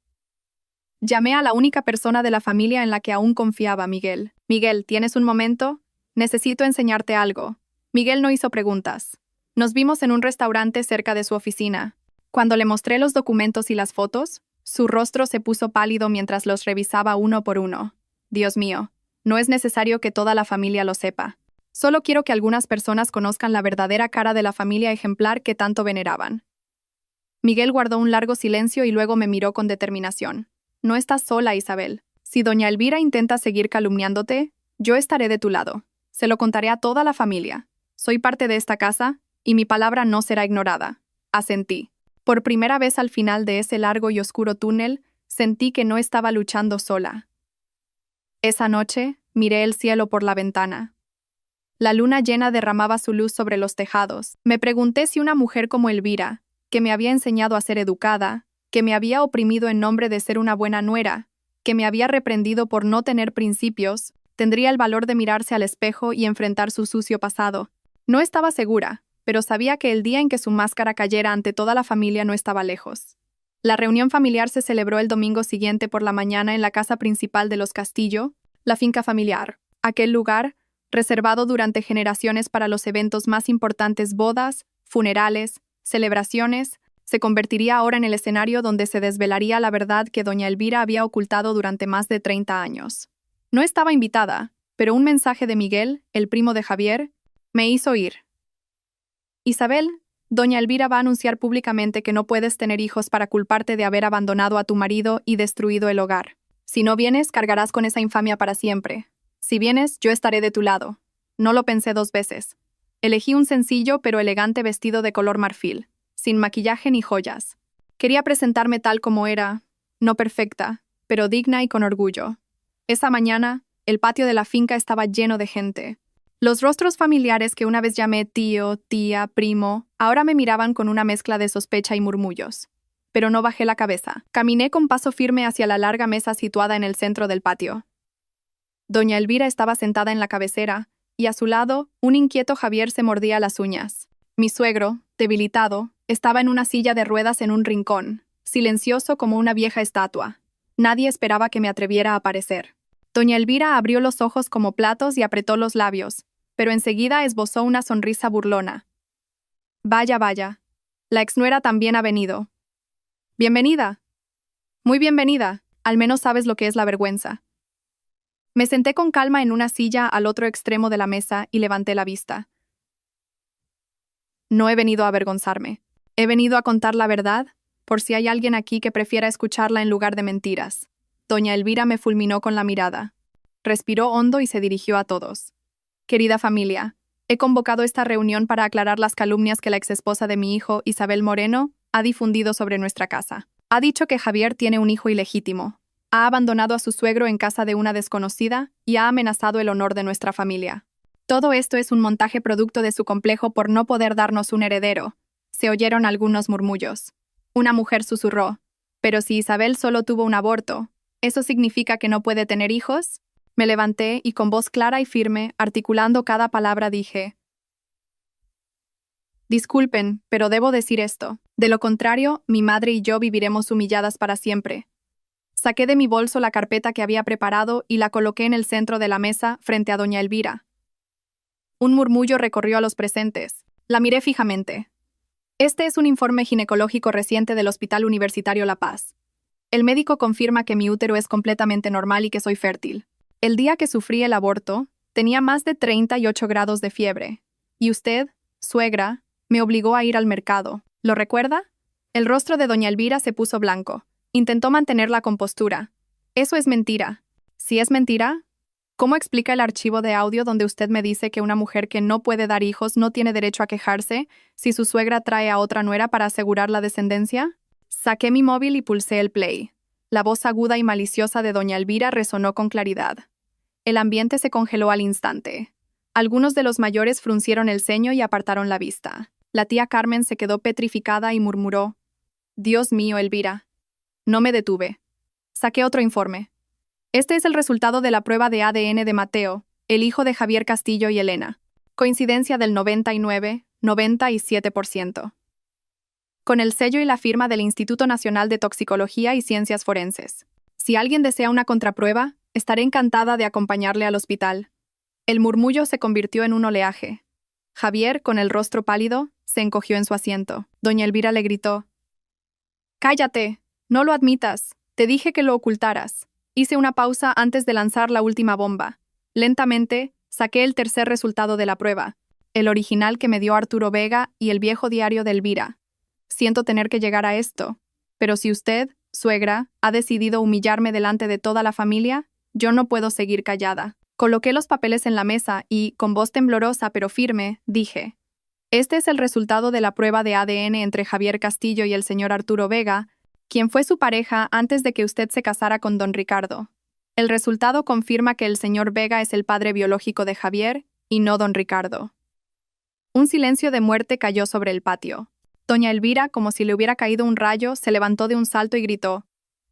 Llamé a la única persona de la familia en la que aún confiaba, Miguel. Miguel, ¿tienes un momento? Necesito enseñarte algo. Miguel no hizo preguntas. Nos vimos en un restaurante cerca de su oficina. Cuando le mostré los documentos y las fotos, su rostro se puso pálido mientras los revisaba uno por uno. Dios mío. No es necesario que toda la familia lo sepa. Solo quiero que algunas personas conozcan la verdadera cara de la familia ejemplar que tanto veneraban. Miguel guardó un largo silencio y luego me miró con determinación. No estás sola, Isabel. Si doña Elvira intenta seguir calumniándote, yo estaré de tu lado. Se lo contaré a toda la familia. Soy parte de esta casa, y mi palabra no será ignorada. Asentí. Por primera vez al final de ese largo y oscuro túnel, sentí que no estaba luchando sola. Esa noche, miré el cielo por la ventana. La luna llena derramaba su luz sobre los tejados. Me pregunté si una mujer como Elvira, que me había enseñado a ser educada, que me había oprimido en nombre de ser una buena nuera, que me había reprendido por no tener principios, tendría el valor de mirarse al espejo y enfrentar su sucio pasado. No estaba segura, pero sabía que el día en que su máscara cayera ante toda la familia no estaba lejos. La reunión familiar se celebró el domingo siguiente por la mañana en la casa principal de los Castillo, la finca familiar, aquel lugar reservado durante generaciones para los eventos más importantes: bodas, funerales, celebraciones, se convertiría ahora en el escenario donde se desvelaría la verdad que doña Elvira había ocultado durante más de 30 años. No estaba invitada, pero un mensaje de Miguel, el primo de Javier, me hizo ir. Isabel, doña Elvira va a anunciar públicamente que no puedes tener hijos para culparte de haber abandonado a tu marido y destruido el hogar. Si no vienes, cargarás con esa infamia para siempre. Si vienes, yo estaré de tu lado. No lo pensé 2 veces. Elegí un sencillo pero elegante vestido de color marfil. sin maquillaje ni joyas. Quería presentarme tal como era, no perfecta, pero digna y con orgullo. Esa mañana, el patio de la finca estaba lleno de gente. Los rostros familiares que una vez llamé tío, tía, primo, ahora me miraban con una mezcla de sospecha y murmullos. Pero no bajé la cabeza. Caminé con paso firme hacia la larga mesa situada en el centro del patio. Doña Elvira estaba sentada en la cabecera, y a su lado, un inquieto Javier se mordía las uñas. Mi suegro, debilitado, estaba en una silla de ruedas en un rincón, silencioso como una vieja estatua. Nadie esperaba que me atreviera a aparecer. Doña Elvira abrió los ojos como platos y apretó los labios, pero enseguida esbozó una sonrisa burlona. Vaya, vaya. La exnuera también ha venido. Bienvenida. Muy bienvenida. Al menos sabes lo que es la vergüenza. Me senté con calma en una silla al otro extremo de la mesa y levanté la vista. No he venido a avergonzarme. He venido a contar la verdad, por si hay alguien aquí que prefiera escucharla en lugar de mentiras. Doña Elvira me fulminó con la mirada. Respiró hondo y se dirigió a todos. Querida familia, he convocado esta reunión para aclarar las calumnias que la exesposa de mi hijo, Isabel Moreno, ha difundido sobre nuestra casa. Ha dicho que Javier tiene un hijo ilegítimo. Ha abandonado a su suegro en casa de una desconocida y ha amenazado el honor de nuestra familia. Todo esto es un montaje producto de su complejo por no poder darnos un heredero. Se oyeron algunos murmullos. Una mujer susurró: «Pero si Isabel solo tuvo un aborto, ¿eso significa que no puede tener hijos?». Me levanté y con voz clara y firme, articulando cada palabra, dije: «Disculpen, pero debo decir esto. De lo contrario, mi madre y yo viviremos humilladas para siempre». Saqué de mi bolso la carpeta que había preparado y la coloqué en el centro de la mesa, frente a doña Elvira. Un murmullo recorrió a los presentes. La miré fijamente. Este es un informe ginecológico reciente del Hospital Universitario La Paz. El médico confirma que mi útero es completamente normal y que soy fértil. El día que sufrí el aborto, tenía más de 38 grados de fiebre. Y usted, suegra, me obligó a ir al mercado. ¿Lo recuerda? El rostro de doña Elvira se puso blanco. Intentó mantener la compostura. Eso es mentira. Si es mentira, ¿cómo explica el archivo de audio donde usted me dice que una mujer que no puede dar hijos no tiene derecho a quejarse si su suegra trae a otra nuera para asegurar la descendencia? Saqué mi móvil y pulsé el play. La voz aguda y maliciosa de doña Elvira resonó con claridad. El ambiente se congeló al instante. Algunos de los mayores fruncieron el ceño y apartaron la vista. La tía Carmen se quedó petrificada y murmuró: «Dios mío, Elvira». No me detuve. Saqué otro informe. Este es el resultado de la prueba de ADN de Mateo, el hijo de Javier Castillo y Elena. Coincidencia del 97%. Con el sello y la firma del Instituto Nacional de Toxicología y Ciencias Forenses. Si alguien desea una contraprueba, estaré encantada de acompañarle al hospital. El murmullo se convirtió en un oleaje. Javier, con el rostro pálido, se encogió en su asiento. Doña Elvira le gritó: «¡Cállate! No lo admitas. Te dije que lo ocultaras». Hice una pausa antes de lanzar la última bomba. Lentamente, saqué el tercer resultado de la prueba, el original que me dio Arturo Vega y el viejo diario de Elvira. Siento tener que llegar a esto, pero si usted, suegra, ha decidido humillarme delante de toda la familia, yo no puedo seguir callada. Coloqué los papeles en la mesa y, con voz temblorosa pero firme, dije: «Este es el resultado de la prueba de ADN entre Javier Castillo y el señor Arturo Vega, quien fue su pareja antes de que usted se casara con don Ricardo. El resultado confirma que el señor Vega es el padre biológico de Javier y no don Ricardo». Un silencio de muerte cayó sobre el patio. Doña Elvira, como si le hubiera caído un rayo, se levantó de un salto y gritó: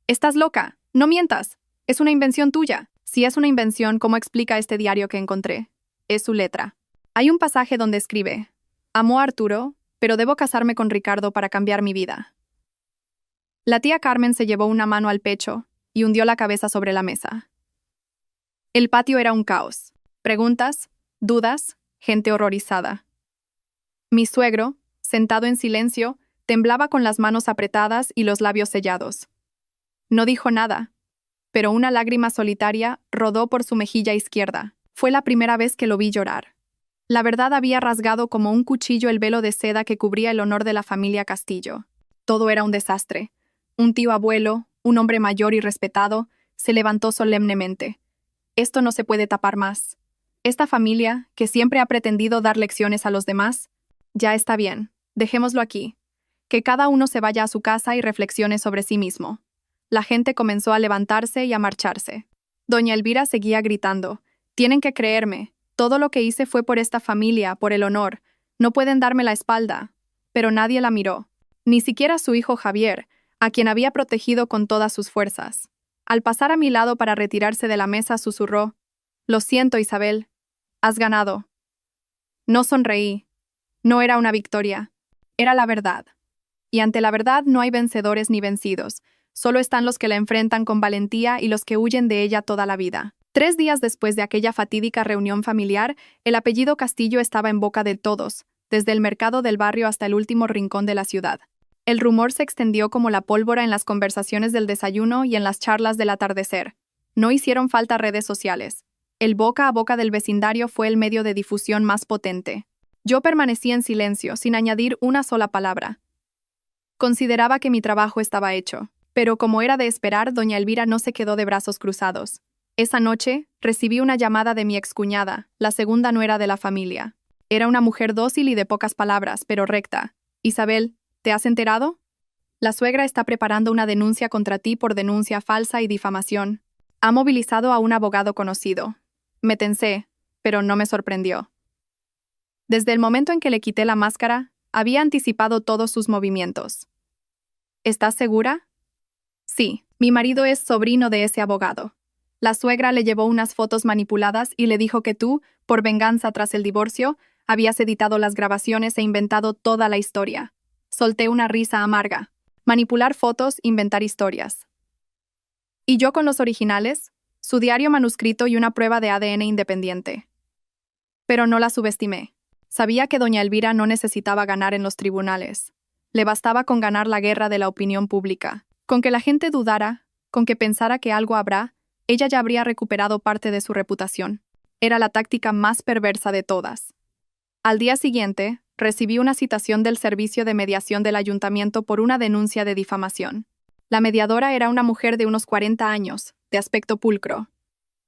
«¡Estás loca! ¡No mientas! Es una invención tuya». Si es una invención, ¿cómo explica este diario que encontré? Es su letra. Hay un pasaje donde escribe: «Amo a Arturo, pero debo casarme con Ricardo para cambiar mi vida». La tía Carmen se llevó una mano al pecho y hundió la cabeza sobre la mesa. El patio era un caos. Preguntas, dudas, gente horrorizada. Mi suegro, sentado en silencio, temblaba con las manos apretadas y los labios sellados. No dijo nada, pero una lágrima solitaria rodó por su mejilla izquierda. Fue la primera vez que lo vi llorar. La verdad había rasgado como un cuchillo el velo de seda que cubría el honor de la familia Castillo. Todo era un desastre. Un tío abuelo, un hombre mayor y respetado, se levantó solemnemente. «Esto no se puede tapar más. Esta familia, que siempre ha pretendido dar lecciones a los demás, ya está bien, dejémoslo aquí». Que cada uno se vaya a su casa y reflexione sobre sí mismo. La gente comenzó a levantarse y a marcharse. Doña Elvira seguía gritando: «Tienen que creerme. Todo lo que hice fue por esta familia, por el honor. No pueden darme la espalda». Pero nadie la miró. Ni siquiera su hijo Javier, a quien había protegido con todas sus fuerzas. Al pasar a mi lado para retirarse de la mesa, susurró: «Lo siento, Isabel. Has ganado». No sonreí. No era una victoria. Era la verdad. Y ante la verdad no hay vencedores ni vencidos. Solo están los que la enfrentan con valentía y los que huyen de ella toda la vida. 3 días después de aquella fatídica reunión familiar, el apellido Castillo estaba en boca de todos, desde el mercado del barrio hasta el último rincón de la ciudad. El rumor se extendió como la pólvora en las conversaciones del desayuno y en las charlas del atardecer. No hicieron falta redes sociales. El boca a boca del vecindario fue el medio de difusión más potente. Yo permanecí en silencio, sin añadir una sola palabra. Consideraba que mi trabajo estaba hecho. Pero como era de esperar, doña Elvira no se quedó de brazos cruzados. Esa noche, recibí una llamada de mi excuñada, la segunda nuera de la familia. Era una mujer dócil y de pocas palabras, pero recta. «Isabel, ¿te has enterado? La suegra está preparando una denuncia contra ti por denuncia falsa y difamación. Ha movilizado a un abogado conocido». Me tensé, pero no me sorprendió. Desde el momento en que le quité la máscara, había anticipado todos sus movimientos. «¿Estás segura?» «Sí, mi marido es sobrino de ese abogado. La suegra le llevó unas fotos manipuladas y le dijo que tú, por venganza tras el divorcio, habías editado las grabaciones e inventado toda la historia». Solté una risa amarga. Manipular fotos, inventar historias. ¿Y yo con los originales? Su diario manuscrito y una prueba de ADN independiente. Pero no la subestimé. Sabía que doña Elvira no necesitaba ganar en los tribunales. Le bastaba con ganar la guerra de la opinión pública. Con que la gente dudara, con que pensara que algo habrá, ella ya habría recuperado parte de su reputación. Era la táctica más perversa de todas. Al día siguiente, recibí una citación del Servicio de Mediación del Ayuntamiento por una denuncia de difamación. La mediadora era una mujer de unos 40 años, de aspecto pulcro.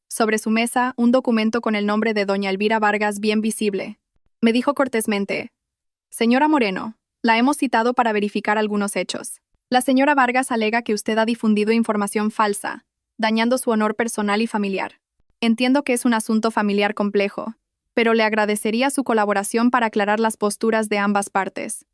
Sobre su mesa, un documento con el nombre de doña Elvira Vargas bien visible. Me dijo cortésmente: «Señora Moreno, la hemos citado para verificar algunos hechos. La señora Vargas alega que usted ha difundido información falsa, dañando su honor personal y familiar. Entiendo que es un asunto familiar complejo, pero le agradecería su colaboración para aclarar las posturas de ambas partes».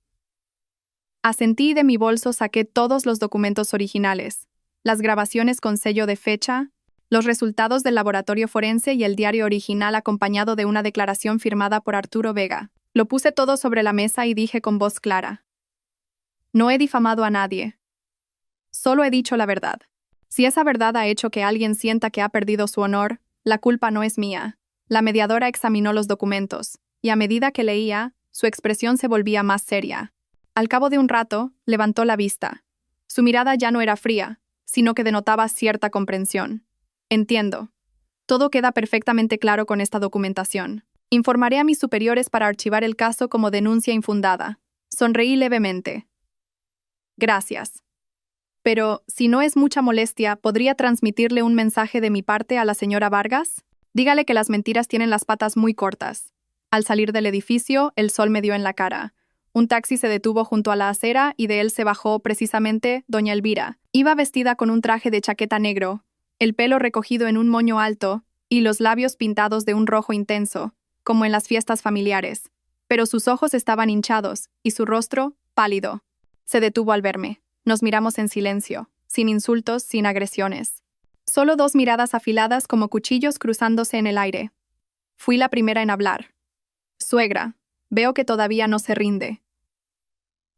Asentí y de mi bolso saqué todos los documentos originales, las grabaciones con sello de fecha, los resultados del laboratorio forense y el diario original acompañado de una declaración firmada por Arturo Vega. Lo puse todo sobre la mesa y dije con voz clara: «No he difamado a nadie. Solo he dicho la verdad. Si esa verdad ha hecho que alguien sienta que ha perdido su honor, la culpa no es mía». La mediadora examinó los documentos, y a medida que leía, su expresión se volvía más seria. Al cabo de un rato, levantó la vista. Su mirada ya no era fría, sino que denotaba cierta comprensión. «Entiendo. Todo queda perfectamente claro con esta documentación. Informaré a mis superiores para archivar el caso como denuncia infundada». Sonreí levemente. «Gracias. Pero, si no es mucha molestia, ¿podría transmitirle un mensaje de mi parte a la señora Vargas? Dígale que las mentiras tienen las patas muy cortas». Al salir del edificio, el sol me dio en la cara. Un taxi se detuvo junto a la acera y de él se bajó precisamente doña Elvira. Iba vestida con un traje de chaqueta negro, el pelo recogido en un moño alto y los labios pintados de un rojo intenso, como en las fiestas familiares. Pero sus ojos estaban hinchados y su rostro pálido. Se detuvo al verme. Nos miramos en silencio, sin insultos, sin agresiones. Solo 2 miradas afiladas como cuchillos cruzándose en el aire. Fui la primera en hablar. «Suegra, veo que todavía no se rinde».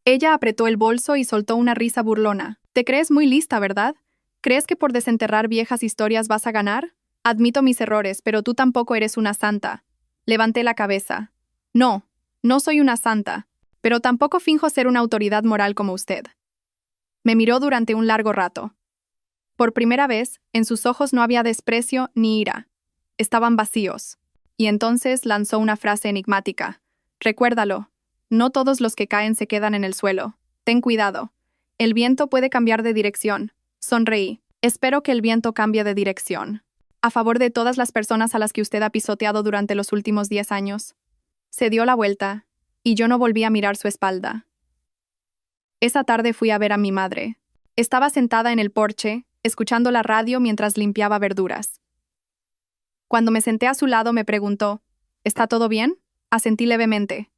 Ella apretó el bolso y soltó una risa burlona. «Te crees muy lista, ¿verdad? ¿Crees que por desenterrar viejas historias vas a ganar? Admito mis errores, pero tú tampoco eres una santa». Levanté la cabeza. «No, no soy una santa, pero tampoco finjo ser una autoridad moral como usted». Me miró durante un largo rato. Por primera vez, en sus ojos no había desprecio ni ira. Estaban vacíos. Y entonces lanzó una frase enigmática. «Recuérdalo. No todos los que caen se quedan en el suelo. Ten cuidado. El viento puede cambiar de dirección». Sonreí. «Espero que el viento cambie de dirección. A favor de todas las personas a las que usted ha pisoteado durante los últimos 10 años». Se dio la vuelta, y yo no volví a mirar su espalda. Esa tarde fui a ver a mi madre. Estaba sentada en el porche, escuchando la radio mientras limpiaba verduras. Cuando me senté a su lado me preguntó, ¿está todo bien? Asentí levemente.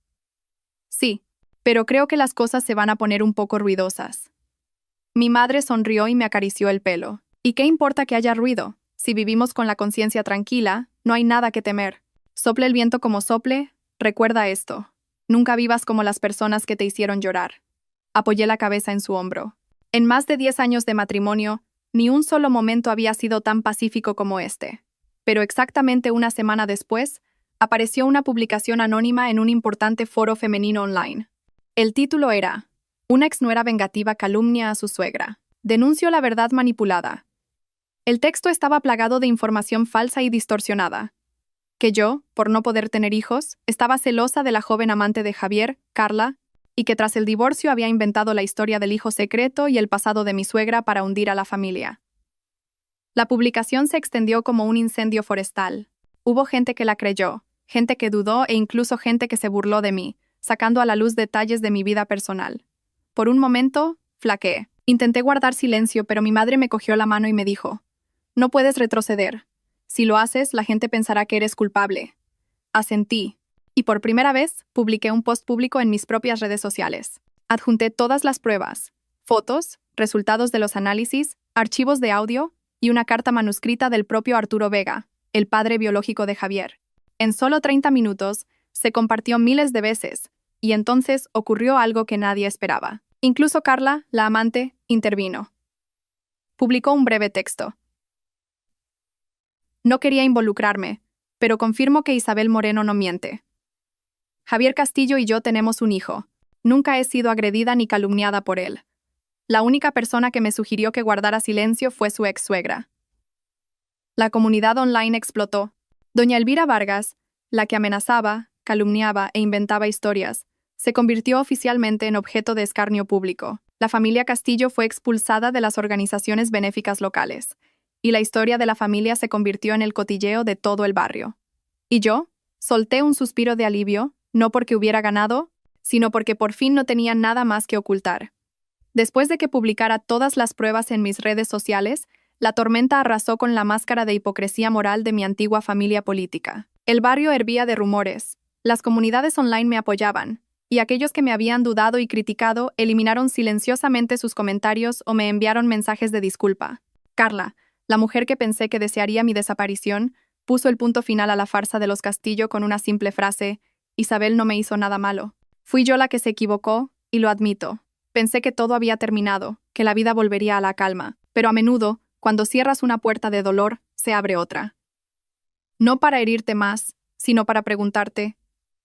Sí, pero creo que las cosas se van a poner un poco ruidosas. Mi madre sonrió y me acarició el pelo. ¿Y qué importa que haya ruido? Si vivimos con la conciencia tranquila, no hay nada que temer. Sople el viento como sople, recuerda esto. Nunca vivas como las personas que te hicieron llorar. Apoyé la cabeza en su hombro. En más de 10 años de matrimonio, ni un solo momento había sido tan pacífico como este. Pero exactamente una semana después, apareció una publicación anónima en un importante foro femenino online. El título era: Una exnuera vengativa calumnia a su suegra. Denunció la verdad manipulada. El texto estaba plagado de información falsa y distorsionada. Que yo, por no poder tener hijos, estaba celosa de la joven amante de Javier, Carla, y que tras el divorcio había inventado la historia del hijo secreto y el pasado de mi suegra para hundir a la familia. La publicación se extendió como un incendio forestal. Hubo gente que la creyó, gente que dudó e incluso gente que se burló de mí, sacando a la luz detalles de mi vida personal. Por un momento, flaqueé. Intenté guardar silencio, pero mi madre me cogió la mano y me dijo: No puedes retroceder. Si lo haces, la gente pensará que eres culpable. Asentí. Y por primera vez, publiqué un post público en mis propias redes sociales. Adjunté todas las pruebas, fotos, resultados de los análisis, archivos de audio y una carta manuscrita del propio Arturo Vega, el padre biológico de Javier. En solo 30 minutos, se compartió miles de veces, y entonces ocurrió algo que nadie esperaba. Incluso Carla, la amante, intervino. Publicó un breve texto. No quería involucrarme, pero confirmo que Isabel Moreno no miente. Javier Castillo y yo tenemos un hijo. Nunca he sido agredida ni calumniada por él. La única persona que me sugirió que guardara silencio fue su ex-suegra. La comunidad online explotó. Doña Elvira Vargas, la que amenazaba, calumniaba e inventaba historias, se convirtió oficialmente en objeto de escarnio público. La familia Castillo fue expulsada de las organizaciones benéficas locales, y la historia de la familia se convirtió en el cotilleo de todo el barrio. Y yo solté un suspiro de alivio, no porque hubiera ganado, sino porque por fin no tenía nada más que ocultar. Después de que publicara todas las pruebas en mis redes sociales, la tormenta arrasó con la máscara de hipocresía moral de mi antigua familia política. El barrio hervía de rumores, las comunidades online me apoyaban, y aquellos que me habían dudado y criticado eliminaron silenciosamente sus comentarios o me enviaron mensajes de disculpa. Carla, la mujer que pensé que desearía mi desaparición, puso el punto final a la farsa de los Castillo con una simple frase: Isabel no me hizo nada malo. Fui yo la que se equivocó, y lo admito. Pensé que todo había terminado, que la vida volvería a la calma, pero a menudo, cuando cierras una puerta de dolor, se abre otra. No para herirte más, sino para preguntarte: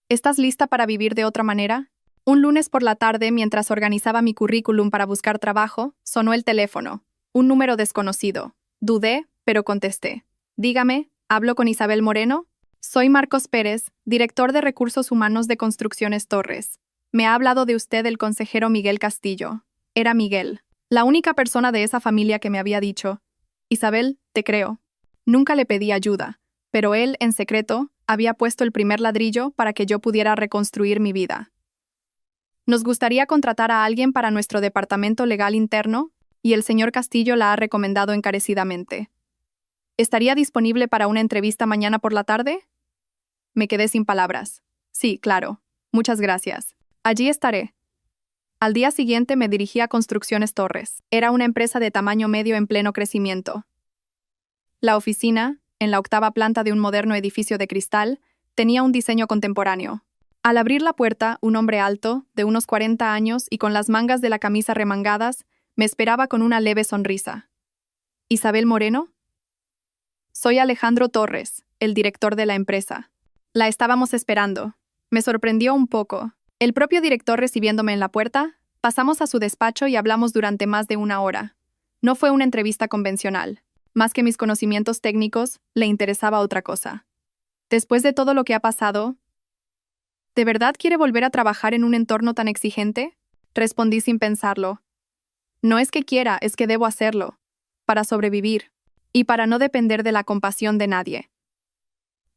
¿estás lista para vivir de otra manera? Un lunes por la tarde, mientras organizaba mi currículum para buscar trabajo, sonó el teléfono. Un número desconocido. Dudé, pero contesté. Dígame, ¿hablo con Isabel Moreno? Soy Marcos Pérez, director de Recursos Humanos de Construcciones Torres. Me ha hablado de usted el consejero Miguel Castillo. Era Miguel, la única persona de esa familia que me había dicho: Isabel, te creo. Nunca le pedí ayuda, pero él, en secreto, había puesto el primer ladrillo para que yo pudiera reconstruir mi vida. Nos gustaría contratar a alguien para nuestro departamento legal interno, y el señor Castillo la ha recomendado encarecidamente. ¿Estaría disponible para una entrevista mañana por la tarde? Me quedé sin palabras. Sí, claro. Muchas gracias. Allí estaré. Al día siguiente me dirigí a Construcciones Torres. Era una empresa de tamaño medio en pleno crecimiento. La oficina, en la 8ª planta de un moderno edificio de cristal, tenía un diseño contemporáneo. Al abrir la puerta, un hombre alto, de unos 40 años y con las mangas de la camisa remangadas, me esperaba con una leve sonrisa. ¿Isabel Moreno? Soy Alejandro Torres, el director de la empresa. La estábamos esperando. Me sorprendió un poco. El propio director recibiéndome en la puerta, pasamos a su despacho y hablamos durante más de 1 hora. No fue una entrevista convencional. Más que mis conocimientos técnicos, le interesaba otra cosa. Después de todo lo que ha pasado, ¿de verdad quiere volver a trabajar en un entorno tan exigente? Respondí sin pensarlo. No es que quiera, es que debo hacerlo. Para sobrevivir. Y para no depender de la compasión de nadie.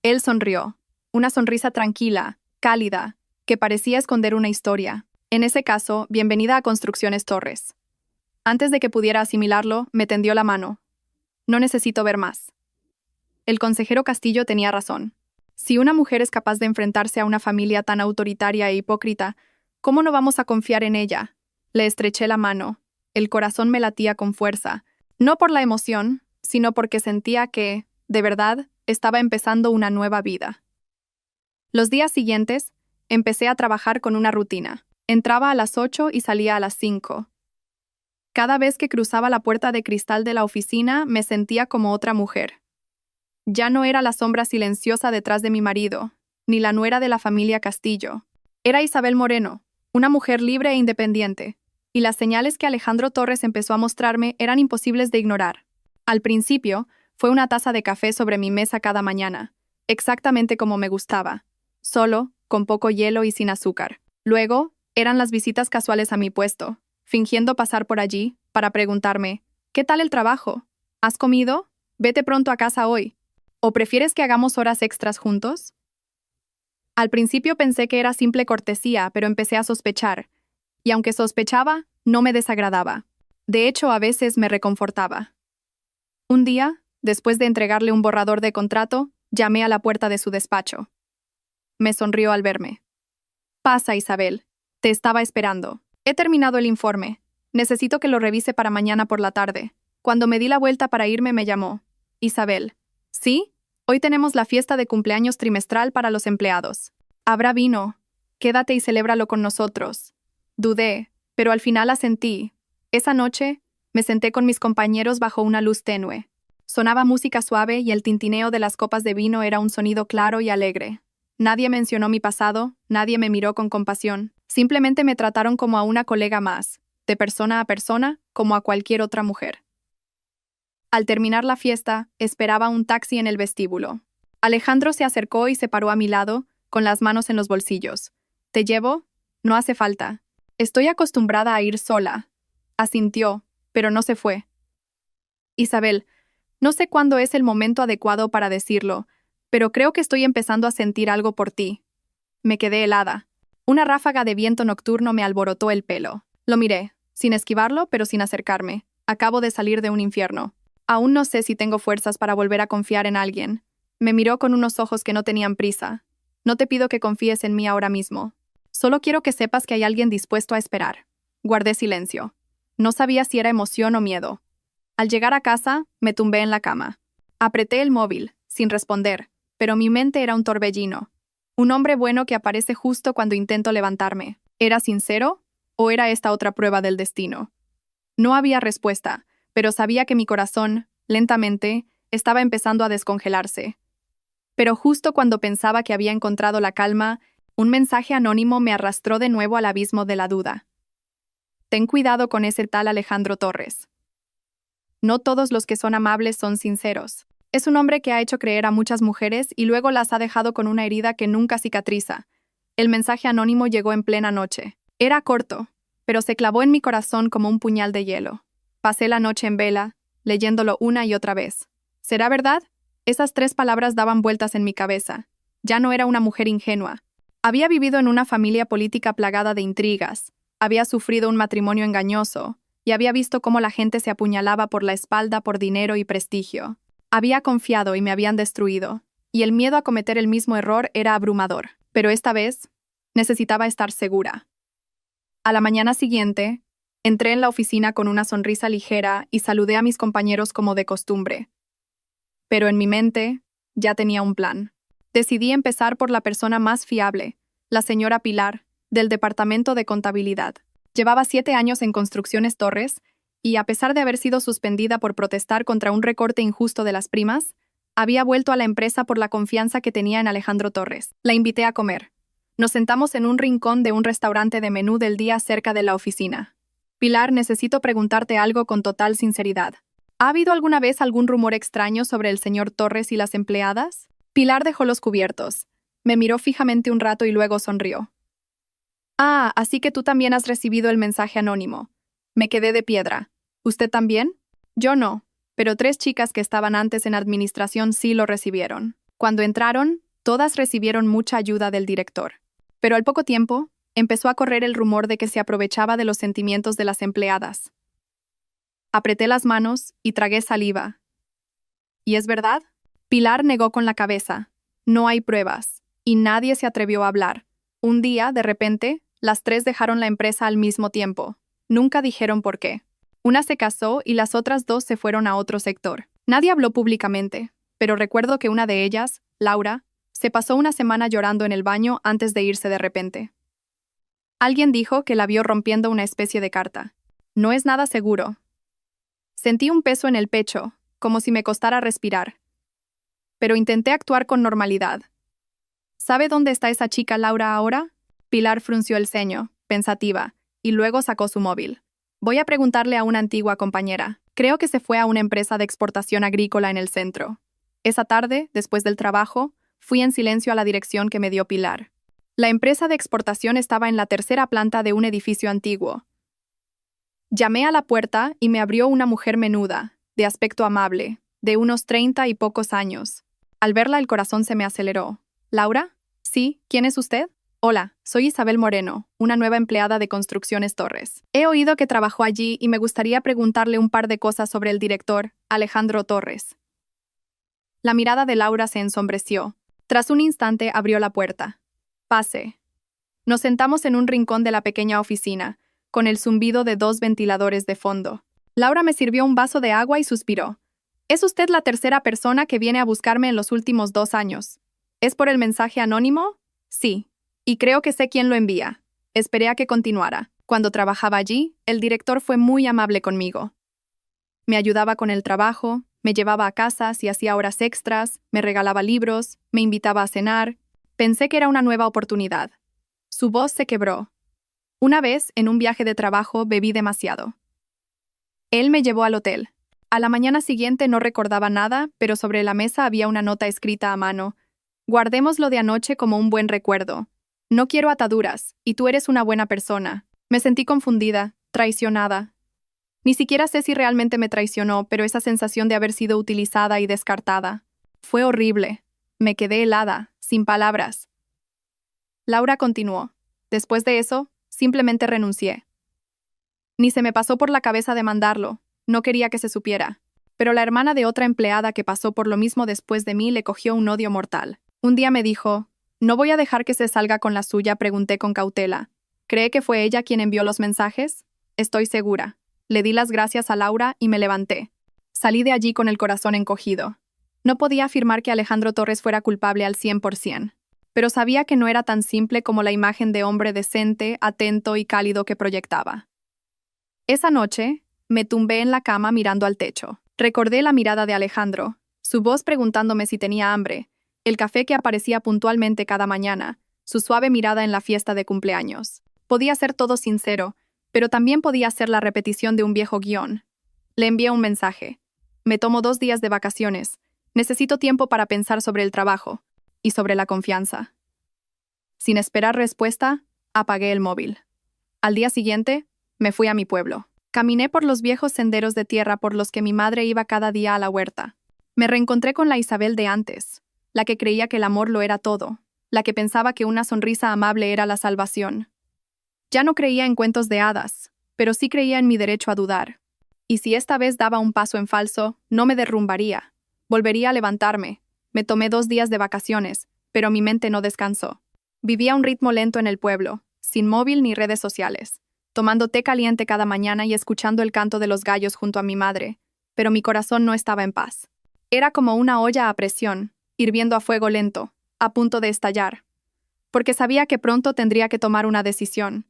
Él sonrió. Una sonrisa tranquila, cálida, que parecía esconder una historia. En ese caso, bienvenida a Construcciones Torres. Antes de que pudiera asimilarlo, me tendió la mano. No necesito ver más. El consejero Castillo tenía razón. Si una mujer es capaz de enfrentarse a una familia tan autoritaria e hipócrita, ¿cómo no vamos a confiar en ella? Le estreché la mano. El corazón me latía con fuerza, no por la emoción, sino porque sentía que, de verdad, estaba empezando una nueva vida. Los días siguientes, empecé a trabajar con una rutina. Entraba a las 8 y salía a las 5. Cada vez que cruzaba la puerta de cristal de la oficina, me sentía como otra mujer. Ya no era la sombra silenciosa detrás de mi marido, ni la nuera de la familia Castillo. Era Isabel Moreno, una mujer libre e independiente, y las señales que Alejandro Torres empezó a mostrarme eran imposibles de ignorar. Al principio, fue una taza de café sobre mi mesa cada mañana, exactamente como me gustaba, solo, con poco hielo y sin azúcar. Luego, eran las visitas casuales a mi puesto, fingiendo pasar por allí, para preguntarme, ¿qué tal el trabajo? ¿Has comido? Vete pronto a casa hoy. ¿O prefieres que hagamos horas extras juntos? Al principio pensé que era simple cortesía, pero empecé a sospechar. Y aunque sospechaba, no me desagradaba. De hecho, a veces me reconfortaba. Un día, después de entregarle un borrador de contrato, llamé a la puerta de su despacho. Me sonrió al verme. Pasa, Isabel. Te estaba esperando. He terminado el informe. Necesito que lo revise para mañana por la tarde. Cuando me di la vuelta para irme, me llamó. Isabel. ¿Sí? Hoy tenemos la fiesta de cumpleaños trimestral para los empleados. Habrá vino. Quédate y celébralo con nosotros. Dudé, pero al final asentí. Esa noche, me senté con mis compañeros bajo una luz tenue. Sonaba música suave y el tintineo de las copas de vino era un sonido claro y alegre. Nadie mencionó mi pasado, nadie me miró con compasión. Simplemente me trataron como a una colega más, de persona a persona, como a cualquier otra mujer. Al terminar la fiesta, esperaba un taxi en el vestíbulo. Alejandro se acercó y se paró a mi lado, con las manos en los bolsillos. ¿Te llevo? No hace falta. Estoy acostumbrada a ir sola. Asintió, pero no se fue. Isabel, no sé cuándo es el momento adecuado para decirlo, pero creo que estoy empezando a sentir algo por ti. Me quedé helada. Una ráfaga de viento nocturno me alborotó el pelo. Lo miré, sin esquivarlo, pero sin acercarme. Acabo de salir de un infierno. Aún no sé si tengo fuerzas para volver a confiar en alguien. Me miró con unos ojos que no tenían prisa. No te pido que confíes en mí ahora mismo. Solo quiero que sepas que hay alguien dispuesto a esperar. Guardé silencio. No sabía si era emoción o miedo. Al llegar a casa, me tumbé en la cama. Apreté el móvil, sin responder, pero mi mente era un torbellino. Un hombre bueno que aparece justo cuando intento levantarme. ¿Era sincero? ¿O era esta otra prueba del destino? No había respuesta, pero sabía que mi corazón, lentamente, estaba empezando a descongelarse. Pero justo cuando pensaba que había encontrado la calma, un mensaje anónimo me arrastró de nuevo al abismo de la duda. Ten cuidado con ese tal Alejandro Torres. No todos los que son amables son sinceros. Es un hombre que ha hecho creer a muchas mujeres y luego las ha dejado con una herida que nunca cicatriza. El mensaje anónimo llegó en plena noche. Era corto, pero se clavó en mi corazón como un puñal de hielo. Pasé la noche en vela, leyéndolo una y otra vez. ¿Será verdad? Esas 3 palabras daban vueltas en mi cabeza. Ya no era una mujer ingenua. Había vivido en una familia política plagada de intrigas, había sufrido un matrimonio engañoso, y había visto cómo la gente se apuñalaba por la espalda por dinero y prestigio. Había confiado y me habían destruido, y el miedo a cometer el mismo error era abrumador. Pero esta vez, necesitaba estar segura. A la mañana siguiente, entré en la oficina con una sonrisa ligera y saludé a mis compañeros como de costumbre. Pero en mi mente, ya tenía un plan. Decidí empezar por la persona más fiable, la señora Pilar, del Departamento de Contabilidad. Llevaba 7 años en Construcciones Torres, y a pesar de haber sido suspendida por protestar contra un recorte injusto de las primas, había vuelto a la empresa por la confianza que tenía en Alejandro Torres. La invité a comer. Nos sentamos en un rincón de un restaurante de menú del día cerca de la oficina. Pilar, necesito preguntarte algo con total sinceridad. ¿Ha habido alguna vez algún rumor extraño sobre el señor Torres y las empleadas? Pilar dejó los cubiertos. Me miró fijamente un rato y luego sonrió. Ah, así que tú también has recibido el mensaje anónimo. Me quedé de piedra. ¿Usted también? Yo no, pero 3 chicas que estaban antes en administración sí lo recibieron. Cuando entraron, todas recibieron mucha ayuda del director. Pero al poco tiempo, Empezó a correr el rumor de que se aprovechaba de los sentimientos de las empleadas. Apreté las manos y tragué saliva. ¿Y es verdad? Pilar negó con la cabeza. No hay pruebas. Y nadie se atrevió a hablar. Un día, de repente, las tres dejaron la empresa al mismo tiempo. Nunca dijeron por qué. Una se casó y las otras dos se fueron a otro sector. Nadie habló públicamente, pero recuerdo que una de ellas, Laura, se pasó una semana llorando en el baño antes de irse de repente. Alguien dijo que la vio rompiendo una especie de carta. No es nada seguro. Sentí un peso en el pecho, como si me costara respirar. Pero intenté actuar con normalidad. ¿Sabe dónde está esa chica Laura ahora? Pilar frunció el ceño, pensativa, y luego sacó su móvil. Voy a preguntarle a una antigua compañera. Creo que se fue a una empresa de exportación agrícola en el centro. Esa tarde, después del trabajo, fui en silencio a la dirección que me dio Pilar. La empresa de exportación estaba en la tercera planta de un edificio antiguo. Llamé a la puerta y me abrió una mujer menuda, de aspecto amable, de unos 30 y pocos años. Al verla el corazón se me aceleró. ¿Laura? Sí, ¿quién es usted? Hola, soy Isabel Moreno, una nueva empleada de Construcciones Torres. He oído que trabajó allí y me gustaría preguntarle un par de cosas sobre el director, Alejandro Torres. La mirada de Laura se ensombreció. Tras un instante abrió la puerta. Pase. Nos sentamos en un rincón de la pequeña oficina, con el zumbido de 2 ventiladores de fondo. Laura me sirvió un vaso de agua y suspiró. ¿Es usted la tercera persona que viene a buscarme en los últimos 2 años? ¿Es por el mensaje anónimo? Sí. Y creo que sé quién lo envía. Esperé a que continuara. Cuando trabajaba allí, el director fue muy amable conmigo. Me ayudaba con el trabajo, me llevaba a casa si hacía horas extras, me regalaba libros, me invitaba a cenar. Pensé que era una nueva oportunidad. Su voz se quebró. Una vez, en un viaje de trabajo, bebí demasiado. Él me llevó al hotel. A la mañana siguiente no recordaba nada, pero sobre la mesa había una nota escrita a mano. Guardemos lo de anoche como un buen recuerdo. No quiero ataduras, y tú eres una buena persona. Me sentí confundida, traicionada. Ni siquiera sé si realmente me traicionó, pero esa sensación de haber sido utilizada y descartada. Fue horrible. Me quedé helada, sin palabras. Laura continuó. Después de eso, simplemente renuncié. Ni se me pasó por la cabeza demandarlo. No quería que se supiera. Pero la hermana de otra empleada que pasó por lo mismo después de mí le cogió un odio mortal. Un día me dijo, «No voy a dejar que se salga con la suya», pregunté con cautela. ¿Cree que fue ella quien envió los mensajes? Estoy segura. Le di las gracias a Laura y me levanté. Salí de allí con el corazón encogido. No podía afirmar que Alejandro Torres fuera culpable al 100%, pero sabía que no era tan simple como la imagen de hombre decente, atento y cálido que proyectaba. Esa noche, me tumbé en la cama mirando al techo. Recordé la mirada de Alejandro, su voz preguntándome si tenía hambre, el café que aparecía puntualmente cada mañana, su suave mirada en la fiesta de cumpleaños. Podía ser todo sincero, pero también podía ser la repetición de un viejo guión. Le envié un mensaje. Me tomo 2 días de vacaciones. Necesito tiempo para pensar sobre el trabajo y sobre la confianza. Sin esperar respuesta, apagué el móvil. Al día siguiente, me fui a mi pueblo. Caminé por los viejos senderos de tierra por los que mi madre iba cada día a la huerta. Me reencontré con la Isabel de antes, la que creía que el amor lo era todo, la que pensaba que una sonrisa amable era la salvación. Ya no creía en cuentos de hadas, pero sí creía en mi derecho a dudar. Y si esta vez daba un paso en falso, no me derrumbaría. Volvería a levantarme. Me tomé 2 días de vacaciones, pero mi mente no descansó. Vivía a un ritmo lento en el pueblo, sin móvil ni redes sociales, tomando té caliente cada mañana y escuchando el canto de los gallos junto a mi madre, pero mi corazón no estaba en paz. Era como una olla a presión, hirviendo a fuego lento, a punto de estallar, porque sabía que pronto tendría que tomar una decisión.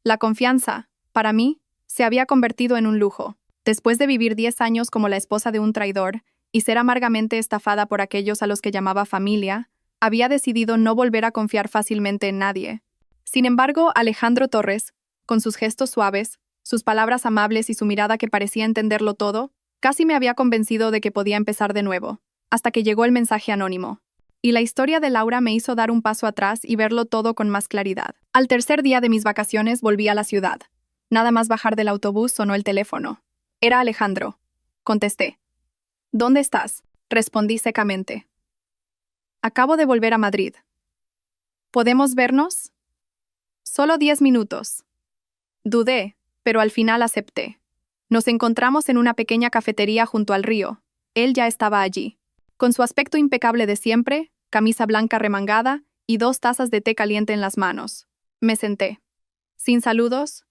La confianza, para mí, se había convertido en un lujo. Después de vivir 10 años como la esposa de un traidor y ser amargamente estafada por aquellos a los que llamaba familia, había decidido no volver a confiar fácilmente en nadie. Sin embargo, Alejandro Torres, con sus gestos suaves, sus palabras amables y su mirada que parecía entenderlo todo, casi me había convencido de que podía empezar de nuevo, hasta que llegó el mensaje anónimo. Y la historia de Laura me hizo dar un paso atrás y verlo todo con más claridad. Al tercer día de mis vacaciones volví a la ciudad. Nada más bajar del autobús sonó el teléfono. Era Alejandro. Contesté. ¿Dónde estás? Respondí secamente. Acabo de volver a Madrid. ¿Podemos vernos? Solo 10 minutos. Dudé, pero al final acepté. Nos encontramos en una pequeña cafetería junto al río. Él ya estaba allí. Con su aspecto impecable de siempre, camisa blanca remangada y 2 tazas de té caliente en las manos. Me senté. Sin saludos,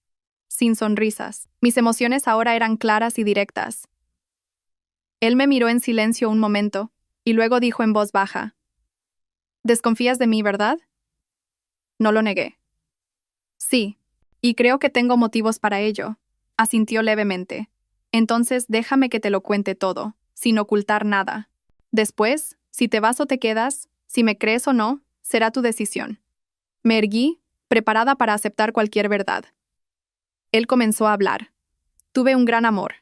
sin sonrisas. Mis emociones ahora eran claras y directas. Él me miró en silencio un momento, y luego dijo en voz baja: «¿Desconfías de mí, verdad?» No lo negué. «Sí, y creo que tengo motivos para ello», asintió levemente. «Entonces déjame que te lo cuente todo, sin ocultar nada. Después, si te vas o te quedas, si me crees o no, será tu decisión». Me erguí, preparada para aceptar cualquier verdad. Él comenzó a hablar. «Tuve un gran amor.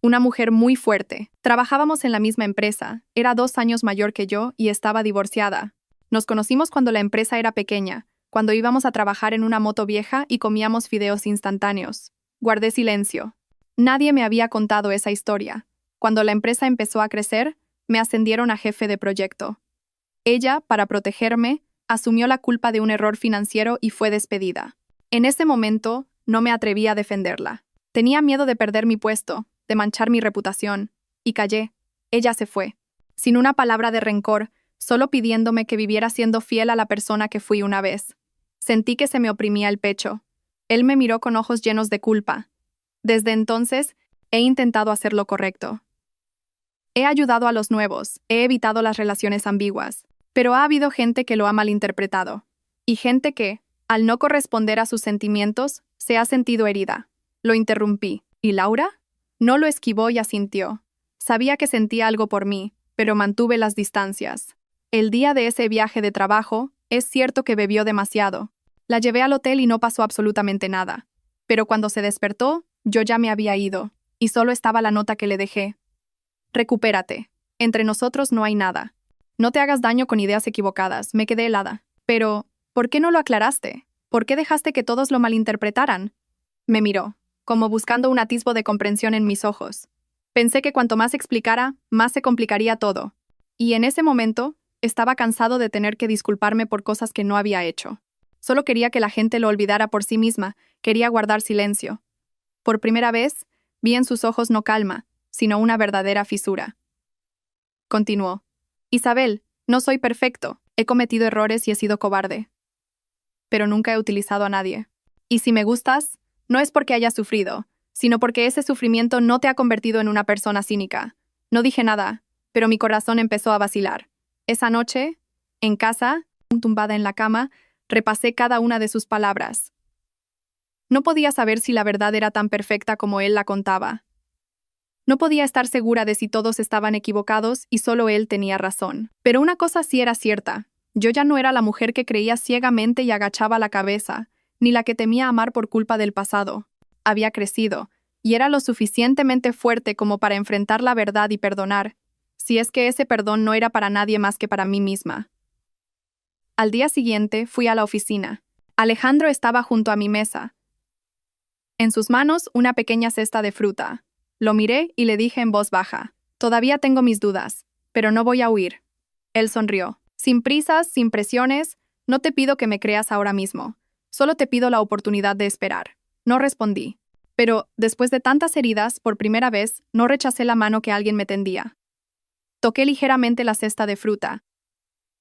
Una mujer muy fuerte. Trabajábamos en la misma empresa, era 2 años mayor que yo y estaba divorciada. Nos conocimos cuando la empresa era pequeña, cuando íbamos a trabajar en una moto vieja y comíamos fideos instantáneos. Guardé silencio. Nadie me había contado esa historia. Cuando la empresa empezó a crecer, me ascendieron a jefe de proyecto. Ella, para protegerme, asumió la culpa de un error financiero y fue despedida. En ese momento, no me atreví a defenderla. Tenía miedo de perder mi puesto, de manchar mi reputación, y callé. Ella se fue, sin una palabra de rencor, solo pidiéndome que viviera siendo fiel a la persona que fui una vez. Sentí que se me oprimía el pecho. Él me miró con ojos llenos de culpa. Desde entonces, he intentado hacer lo correcto. He ayudado a los nuevos, he evitado las relaciones ambiguas, pero ha habido gente que lo ha malinterpretado, y gente que, al no corresponder a sus sentimientos, se ha sentido herida. Lo interrumpí. ¿Y Laura? No lo esquivó y asintió. Sabía que sentía algo por mí, pero mantuve las distancias. El día de ese viaje de trabajo, es cierto que bebió demasiado. La llevé al hotel y no pasó absolutamente nada. Pero cuando se despertó, yo ya me había ido, y solo estaba la nota que le dejé. «Recupérate. Entre nosotros no hay nada. No te hagas daño con ideas equivocadas», me quedé helada. «Pero, ¿por qué no lo aclaraste? ¿Por qué dejaste que todos lo malinterpretaran?» Me miró, como buscando un atisbo de comprensión en mis ojos. Pensé que cuanto más explicara, más se complicaría todo. Y en ese momento, estaba cansado de tener que disculparme por cosas que no había hecho. Solo quería que la gente lo olvidara por sí misma, quería guardar silencio. Por primera vez, vi en sus ojos no calma, sino una verdadera fisura. Continuó. «Isabel, no soy perfecto, he cometido errores y he sido cobarde. Pero nunca he utilizado a nadie. Y si me gustas, no es porque hayas sufrido, sino porque ese sufrimiento no te ha convertido en una persona cínica». No dije nada, pero mi corazón empezó a vacilar. Esa noche, en casa, tumbada en la cama, repasé cada una de sus palabras. No podía saber si la verdad era tan perfecta como él la contaba. No podía estar segura de si todos estaban equivocados y solo él tenía razón. Pero una cosa sí era cierta. Yo ya no era la mujer que creía ciegamente y agachaba la cabeza, ni la que temía amar por culpa del pasado. Había crecido, y era lo suficientemente fuerte como para enfrentar la verdad y perdonar, si es que ese perdón no era para nadie más que para mí misma. Al día siguiente fui a la oficina. Alejandro estaba junto a mi mesa. En sus manos una pequeña cesta de fruta. Lo miré y le dije en voz baja: «Todavía tengo mis dudas, pero no voy a huir». Él sonrió. «Sin prisas, sin presiones, no te pido que me creas ahora mismo. Solo te pido la oportunidad de esperar». No respondí. Pero, después de tantas heridas, por primera vez, no rechacé la mano que alguien me tendía. Toqué ligeramente la cesta de fruta,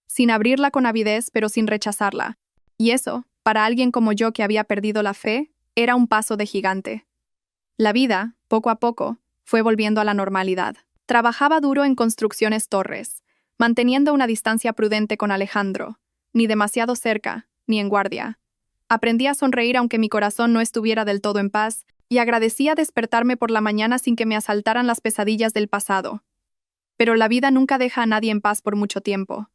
sin abrirla con avidez, pero sin rechazarla. Y eso, para alguien como yo que había perdido la fe, era un paso de gigante. La vida, poco a poco, fue volviendo a la normalidad. Trabajaba duro en Construcciones Torres, manteniendo una distancia prudente con Alejandro, ni demasiado cerca, ni en guardia. Aprendí a sonreír aunque mi corazón no estuviera del todo en paz, y agradecía despertarme por la mañana sin que me asaltaran las pesadillas del pasado. Pero la vida nunca deja a nadie en paz por mucho tiempo.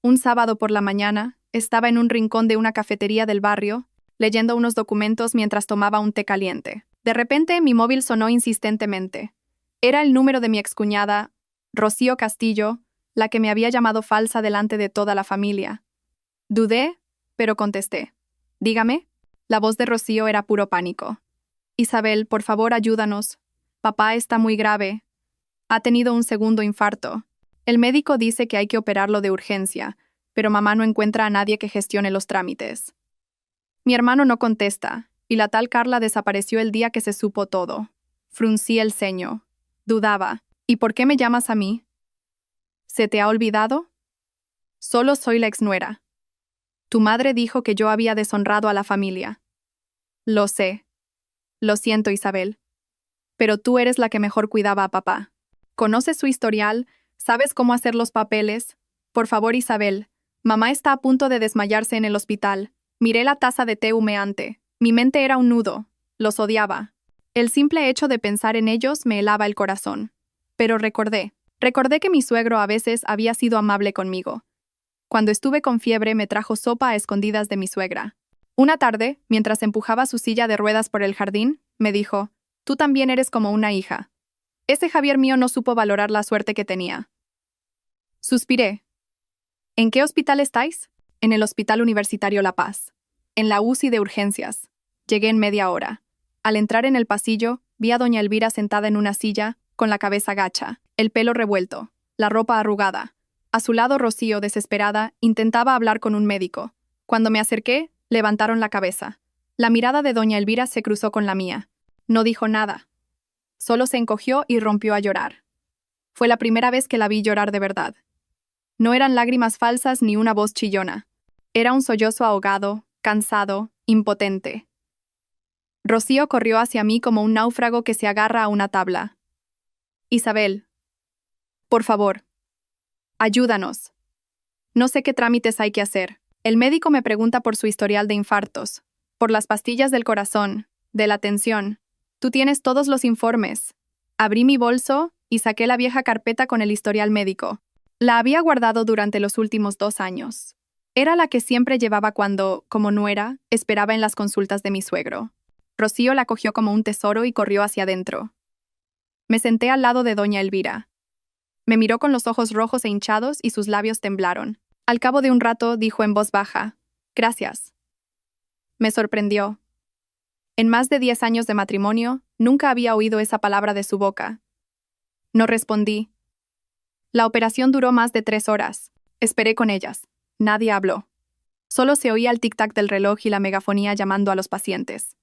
Un sábado por la mañana, estaba en un rincón de una cafetería del barrio, leyendo unos documentos mientras tomaba un té caliente. De repente, mi móvil sonó insistentemente. Era el número de mi excuñada, Rocío Castillo, la que me había llamado falsa delante de toda la familia. Dudé, pero contesté. «Dígame». La voz de Rocío era puro pánico. «Isabel, por favor, ayúdanos. Papá está muy grave. Ha tenido un segundo infarto. El médico dice que hay que operarlo de urgencia, pero mamá no encuentra a nadie que gestione los trámites». Mi hermano no contesta, y la tal Carla desapareció el día que se supo todo. Fruncí el ceño. Dudaba. ¿Y por qué me llamas a mí? ¿Se te ha olvidado? Solo soy la exnuera. Tu madre dijo que yo había deshonrado a la familia. Lo sé. Lo siento, Isabel. Pero tú eres la que mejor cuidaba a papá. ¿Conoces su historial? ¿Sabes cómo hacer los papeles? Por favor, Isabel. Mamá está a punto de desmayarse en el hospital. Miré la taza de té humeante. Mi mente era un nudo. Los odiaba. El simple hecho de pensar en ellos me helaba el corazón. Pero recordé que mi suegro a veces había sido amable conmigo. Cuando estuve con fiebre me trajo sopa a escondidas de mi suegra. Una tarde, mientras empujaba su silla de ruedas por el jardín, me dijo: «Tú también eres como una hija». Ese Javier mío no supo valorar la suerte que tenía. Suspiré. ¿En qué hospital estáis? En el Hospital Universitario La Paz. En la UCI de urgencias. Llegué en media hora. Al entrar en el pasillo, vi a doña Elvira sentada en una silla, con la cabeza gacha, el pelo revuelto, la ropa arrugada. A su lado, Rocío, desesperada, intentaba hablar con un médico. Cuando me acerqué, levantaron la cabeza. La mirada de doña Elvira se cruzó con la mía. No dijo nada. Solo se encogió y rompió a llorar. Fue la primera vez que la vi llorar de verdad. No eran lágrimas falsas ni una voz chillona. Era un sollozo ahogado, cansado, impotente. Rocío corrió hacia mí como un náufrago que se agarra a una tabla. Isabel. Por favor. Ayúdanos. No sé qué trámites hay que hacer. El médico me pregunta por su historial de infartos, por las pastillas del corazón, de la tensión. Tú tienes todos los informes. Abrí mi bolso y saqué la vieja carpeta con el historial médico. La había guardado durante los últimos 2 años. Era la que siempre llevaba cuando, como nuera, esperaba en las consultas de mi suegro. Rocío la cogió como un tesoro y corrió hacia adentro. Me senté al lado de doña Elvira. Me miró con los ojos rojos e hinchados y sus labios temblaron. Al cabo de un rato dijo en voz baja: «Gracias». Me sorprendió. En más de 10 años de matrimonio, nunca había oído esa palabra de su boca. No respondí. La operación duró más de 3 horas. Esperé con ellas. Nadie habló. Solo se oía el tic-tac del reloj y la megafonía llamando a los pacientes.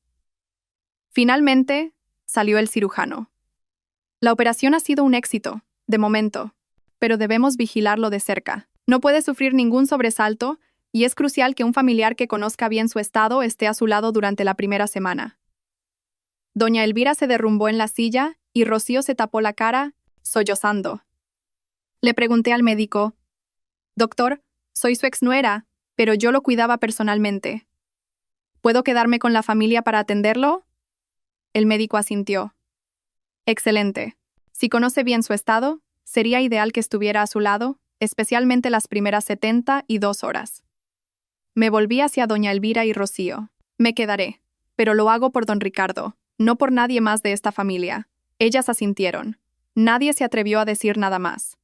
Finalmente, salió el cirujano. La operación ha sido un éxito, de momento, pero debemos vigilarlo de cerca. No puede sufrir ningún sobresalto y es crucial que un familiar que conozca bien su estado esté a su lado durante la primera semana. Doña Elvira se derrumbó en la silla y Rocío se tapó la cara, sollozando. Le pregunté al médico: «Doctor, soy su exnuera, pero yo lo cuidaba personalmente. ¿Puedo quedarme con la familia para atenderlo?» El médico asintió. «Excelente. Si conoce bien su estado, sería ideal que estuviera a su lado, especialmente las primeras 72 horas». Me volví hacia doña Elvira y Rocío. «Me quedaré, pero lo hago por don Ricardo, no por nadie más de esta familia». Ellas asintieron. Nadie se atrevió a decir nada más.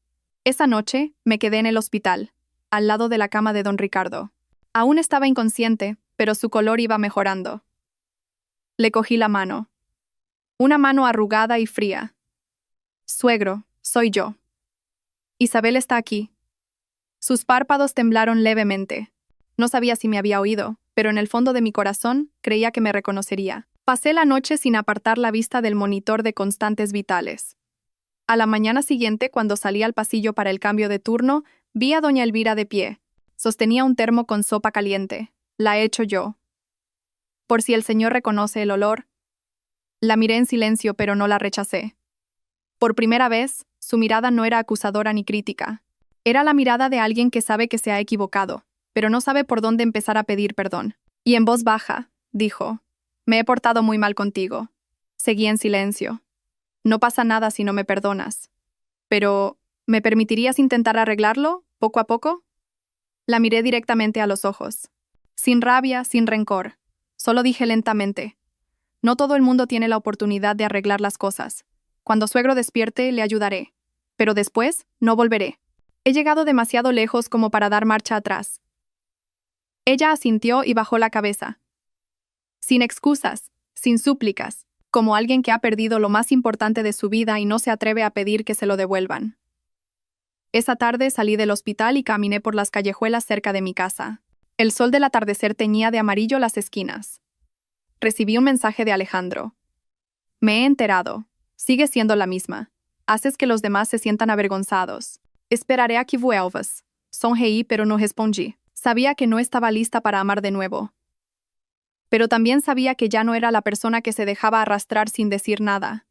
Esa noche me quedé en el hospital, al lado de la cama de don Ricardo. Aún estaba inconsciente, pero su color iba mejorando. Le cogí la mano. Una mano arrugada y fría. «Suegro, soy yo. Isabel está aquí». Sus párpados temblaron levemente. No sabía si me había oído, pero en el fondo de mi corazón creía que me reconocería. Pasé la noche sin apartar la vista del monitor de constantes vitales. A la mañana siguiente, cuando salí al pasillo para el cambio de turno, vi a doña Elvira de pie. Sostenía un termo con sopa caliente. La he hecho yo. Por si el señor reconoce el olor. La miré en silencio, pero no la rechacé. Por primera vez, su mirada no era acusadora ni crítica. Era la mirada de alguien que sabe que se ha equivocado, pero no sabe por dónde empezar a pedir perdón. Y en voz baja, dijo: «Me he portado muy mal contigo». Seguí en silencio. «No pasa nada si no me perdonas. Pero, ¿me permitirías intentar arreglarlo, poco a poco?» La miré directamente a los ojos. Sin rabia, sin rencor. Solo dije lentamente: «No todo el mundo tiene la oportunidad de arreglar las cosas. Cuando suegro despierte, le ayudaré. Pero después, no volveré. He llegado demasiado lejos como para dar marcha atrás». Ella asintió y bajó la cabeza. Sin excusas, sin súplicas, como alguien que ha perdido lo más importante de su vida y no se atreve a pedir que se lo devuelvan. Esa tarde salí del hospital y caminé por las callejuelas cerca de mi casa. El sol del atardecer teñía de amarillo las esquinas. Recibí un mensaje de Alejandro. Me he enterado. Sigue siendo la misma. Haces que los demás se sientan avergonzados. Esperaré a que vuelvas. Sonreí, pero no respondí. Sabía que no estaba lista para amar de nuevo. Pero también sabía que ya no era la persona que se dejaba arrastrar sin decir nada.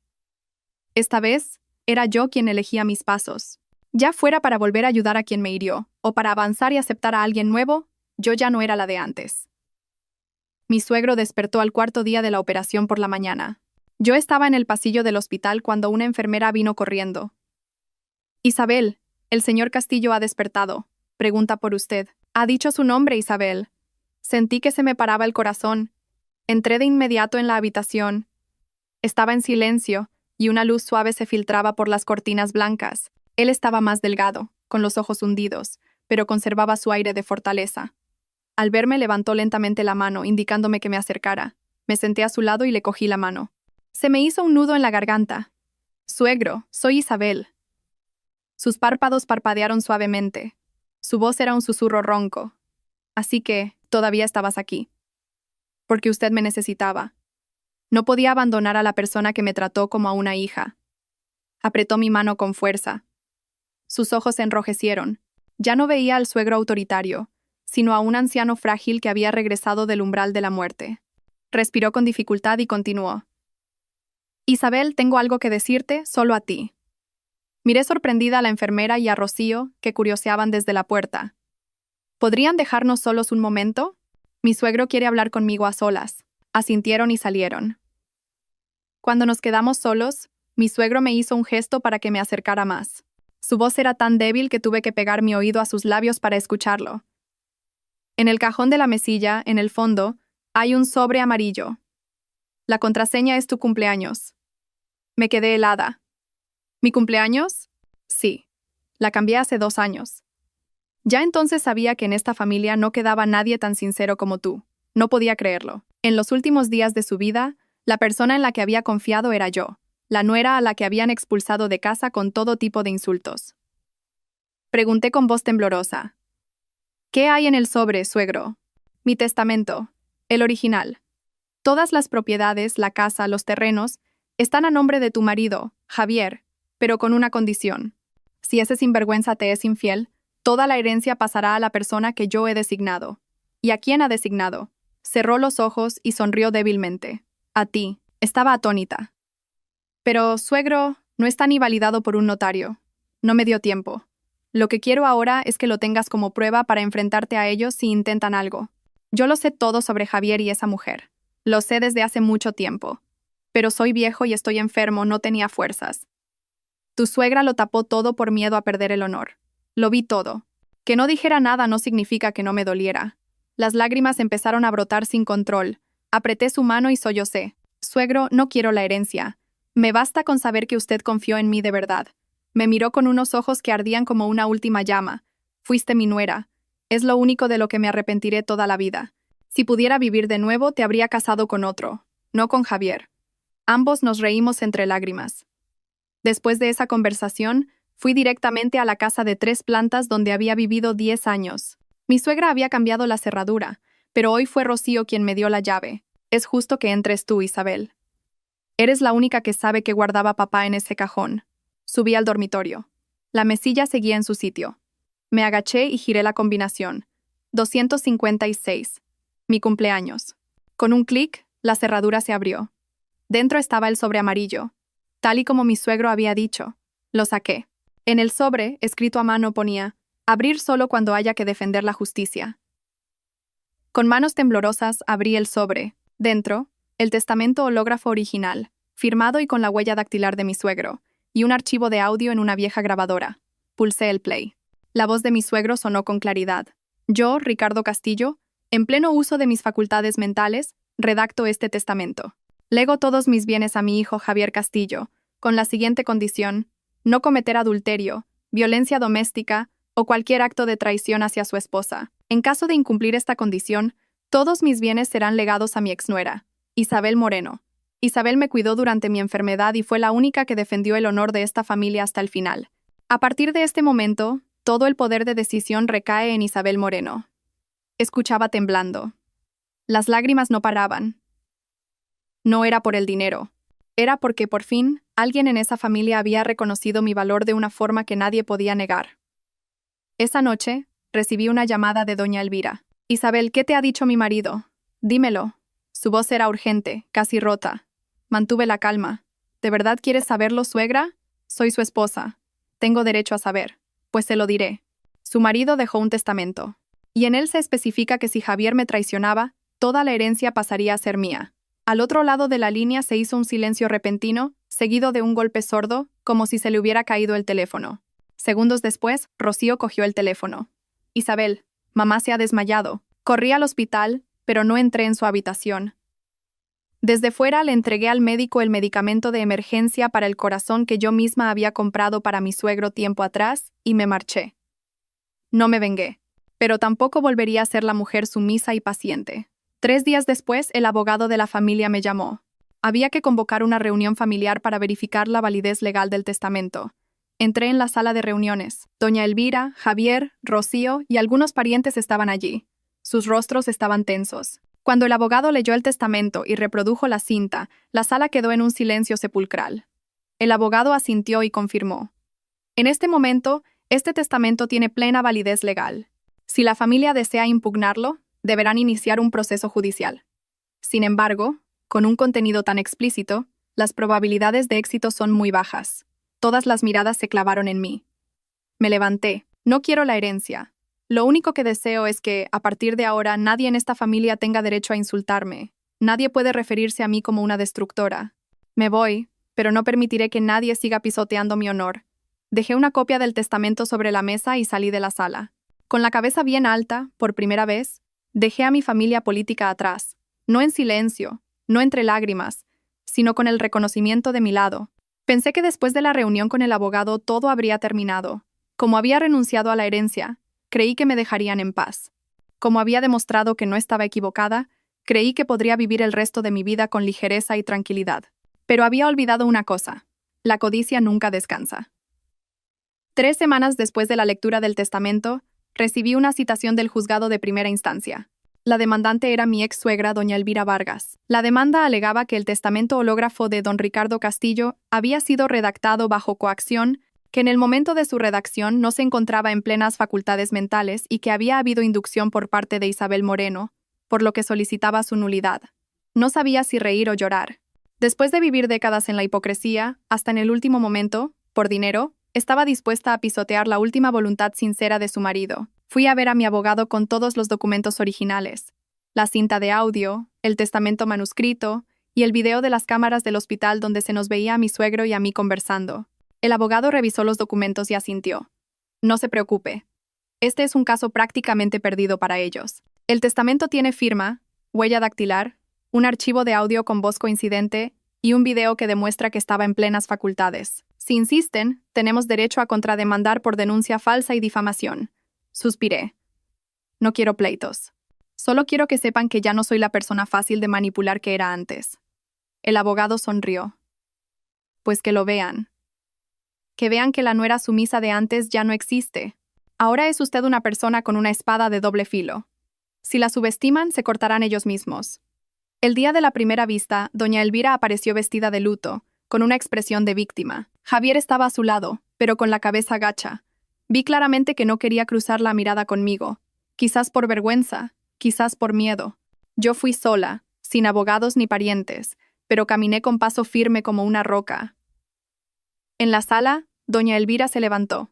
Esta vez, era yo quien elegía mis pasos. Ya fuera para volver a ayudar a quien me hirió, o para avanzar y aceptar a alguien nuevo, yo ya no era la de antes. Mi suegro despertó al cuarto día de la operación por la mañana. Yo estaba en el pasillo del hospital cuando una enfermera vino corriendo. Isabel, el señor Castillo ha despertado. Pregunta por usted. Ha dicho su nombre, Isabel. Sentí que se me paraba el corazón. Entré de inmediato en la habitación. Estaba en silencio, y una luz suave se filtraba por las cortinas blancas. Él estaba más delgado, con los ojos hundidos, pero conservaba su aire de fortaleza. Al verme levantó lentamente la mano, indicándome que me acercara. Me senté a su lado y le cogí la mano. Se me hizo un nudo en la garganta. Suegro, soy Isabel. Sus párpados parpadearon suavemente. Su voz era un susurro ronco. Así que, todavía estabas aquí. Porque usted me necesitaba. No podía abandonar a la persona que me trató como a una hija. Apretó mi mano con fuerza. Sus ojos se enrojecieron. Ya no veía al suegro autoritario, sino a un anciano frágil que había regresado del umbral de la muerte. Respiró con dificultad y continuó. Isabel, tengo algo que decirte, solo a ti. Miré sorprendida a la enfermera y a Rocío, que curioseaban desde la puerta. ¿Podrían dejarnos solos un momento? Mi suegro quiere hablar conmigo a solas. Asintieron y salieron. Cuando nos quedamos solos, mi suegro me hizo un gesto para que me acercara más. Su voz era tan débil que tuve que pegar mi oído a sus labios para escucharlo. En el cajón de la mesilla, en el fondo, hay un sobre amarillo. La contraseña es tu cumpleaños. Me quedé helada. ¿Mi cumpleaños? Sí. La cambié hace 2 años. Ya entonces sabía que en esta familia no quedaba nadie tan sincero como tú. No podía creerlo. En los últimos días de su vida, la persona en la que había confiado era yo, la nuera a la que habían expulsado de casa con todo tipo de insultos. Pregunté con voz temblorosa. ¿Qué hay en el sobre, suegro? Mi testamento, el original. Todas las propiedades, la casa, los terrenos, están a nombre de tu marido, Javier, pero con una condición. Si ese sinvergüenza te es infiel, toda la herencia pasará a la persona que yo he designado. ¿Y a quién ha designado? Cerró los ojos y sonrió débilmente. A ti. Estaba atónita. Pero, suegro, no está ni validado por un notario. No me dio tiempo. Lo que quiero ahora es que lo tengas como prueba para enfrentarte a ellos si intentan algo. Yo lo sé todo sobre Javier y esa mujer. Lo sé desde hace mucho tiempo. Pero soy viejo y estoy enfermo, no tenía fuerzas. Tu suegra lo tapó todo por miedo a perder el honor. Lo vi todo. Que no dijera nada no significa que no me doliera. Las lágrimas empezaron a brotar sin control. Apreté su mano y sollocé. Suegro, no quiero la herencia. Me basta con saber que usted confió en mí de verdad. Me miró con unos ojos que ardían como una última llama. Fuiste mi nuera. Es lo único de lo que me arrepentiré toda la vida. Si pudiera vivir de nuevo, te habría casado con otro, no con Javier. Ambos nos reímos entre lágrimas. Después de esa conversación, fui directamente a la casa de 3 plantas donde había vivido 10 años. Mi suegra había cambiado la cerradura, pero hoy fue Rocío quien me dio la llave. Es justo que entres tú, Isabel. Eres la única que sabe que guardaba papá en ese cajón. Subí al dormitorio. La mesilla seguía en su sitio. Me agaché y giré la combinación. 256. Mi cumpleaños. Con un clic, la cerradura se abrió. Dentro estaba el sobre amarillo. Tal y como mi suegro había dicho. Lo saqué. En el sobre, escrito a mano, ponía: abrir solo cuando haya que defender la justicia. Con manos temblorosas abrí el sobre. Dentro, el testamento hológrafo original, firmado y con la huella dactilar de mi suegro, y un archivo de audio en una vieja grabadora. Pulsé el play. La voz de mi suegro sonó con claridad. Yo, Ricardo Castillo, en pleno uso de mis facultades mentales, redacto este testamento. Lego todos mis bienes a mi hijo Javier Castillo, con la siguiente condición: no cometer adulterio, violencia doméstica o cualquier acto de traición hacia su esposa. En caso de incumplir esta condición, todos mis bienes serán legados a mi exnuera, Isabel Moreno. Isabel me cuidó durante mi enfermedad y fue la única que defendió el honor de esta familia hasta el final. A partir de este momento, todo el poder de decisión recae en Isabel Moreno. Escuchaba temblando. Las lágrimas no paraban. No era por el dinero. Era porque, por fin, alguien en esa familia había reconocido mi valor de una forma que nadie podía negar. Esa noche, recibí una llamada de doña Elvira. «Isabel, ¿qué te ha dicho mi marido? Dímelo». Su voz era urgente, casi rota. Mantuve la calma. «¿De verdad quieres saberlo, suegra? Soy su esposa. Tengo derecho a saber. Pues se lo diré». Su marido dejó un testamento. Y en él se especifica que si Javier me traicionaba, toda la herencia pasaría a ser mía. Al otro lado de la línea se hizo un silencio repentino, seguido de un golpe sordo, como si se le hubiera caído el teléfono. Segundos después, Rocío cogió el teléfono. «Isabel, mamá se ha desmayado». Corrí al hospital, pero no entré en su habitación. Desde fuera le entregué al médico el medicamento de emergencia para el corazón que yo misma había comprado para mi suegro tiempo atrás, y me marché. No me vengué, pero tampoco volvería a ser la mujer sumisa y paciente. 3 días después, el abogado de la familia me llamó. Había que convocar una reunión familiar para verificar la validez legal del testamento. Entré en la sala de reuniones. Doña Elvira, Javier, Rocío y algunos parientes estaban allí. Sus rostros estaban tensos. Cuando el abogado leyó el testamento y reprodujo la cinta, la sala quedó en un silencio sepulcral. El abogado asintió y confirmó. En este momento, este testamento tiene plena validez legal. Si la familia desea impugnarlo, deberán iniciar un proceso judicial. Sin embargo, con un contenido tan explícito, las probabilidades de éxito son muy bajas. Todas las miradas se clavaron en mí. Me levanté. No quiero la herencia. Lo único que deseo es que, a partir de ahora, nadie en esta familia tenga derecho a insultarme. Nadie puede referirse a mí como una destructora. Me voy, pero no permitiré que nadie siga pisoteando mi honor. Dejé una copia del testamento sobre la mesa y salí de la sala. Con la cabeza bien alta, por primera vez, dejé a mi familia política atrás. No en silencio, no entre lágrimas, sino con el reconocimiento de mi lado. Pensé que después de la reunión con el abogado todo habría terminado. Como había renunciado a la herencia, creí que me dejarían en paz. Como había demostrado que no estaba equivocada, creí que podría vivir el resto de mi vida con ligereza y tranquilidad. Pero había olvidado una cosa: la codicia nunca descansa. 3 semanas después de la lectura del testamento, recibí una citación del juzgado de primera instancia. La demandante era mi ex-suegra, doña Elvira Vargas. La demanda alegaba que el testamento hológrafo de don Ricardo Castillo había sido redactado bajo coacción, que en el momento de su redacción no se encontraba en plenas facultades mentales y que había habido inducción por parte de Isabel Moreno, por lo que solicitaba su nulidad. No sabía si reír o llorar. Después de vivir décadas en la hipocresía, hasta en el último momento, por dinero, estaba dispuesta a pisotear la última voluntad sincera de su marido. Fui a ver a mi abogado con todos los documentos originales, la cinta de audio, el testamento manuscrito y el video de las cámaras del hospital donde se nos veía a mi suegro y a mí conversando. El abogado revisó los documentos y asintió. No se preocupe. Este es un caso prácticamente perdido para ellos. El testamento tiene firma, huella dactilar, un archivo de audio con voz coincidente y un video que demuestra que estaba en plenas facultades. Si insisten, tenemos derecho a contrademandar por denuncia falsa y difamación. Suspiré. No quiero pleitos. Solo quiero que sepan que ya no soy la persona fácil de manipular que era antes. El abogado sonrió. Pues que lo vean. Que vean que la nuera sumisa de antes ya no existe. Ahora es usted una persona con una espada de doble filo. Si la subestiman, se cortarán ellos mismos. El día de la primera vista, doña Elvira apareció vestida de luto, con una expresión de víctima. Javier estaba a su lado, pero con la cabeza gacha. Vi claramente que no quería cruzar la mirada conmigo. Quizás por vergüenza, quizás por miedo. Yo fui sola, sin abogados ni parientes, pero caminé con paso firme como una roca. En la sala, doña Elvira se levantó.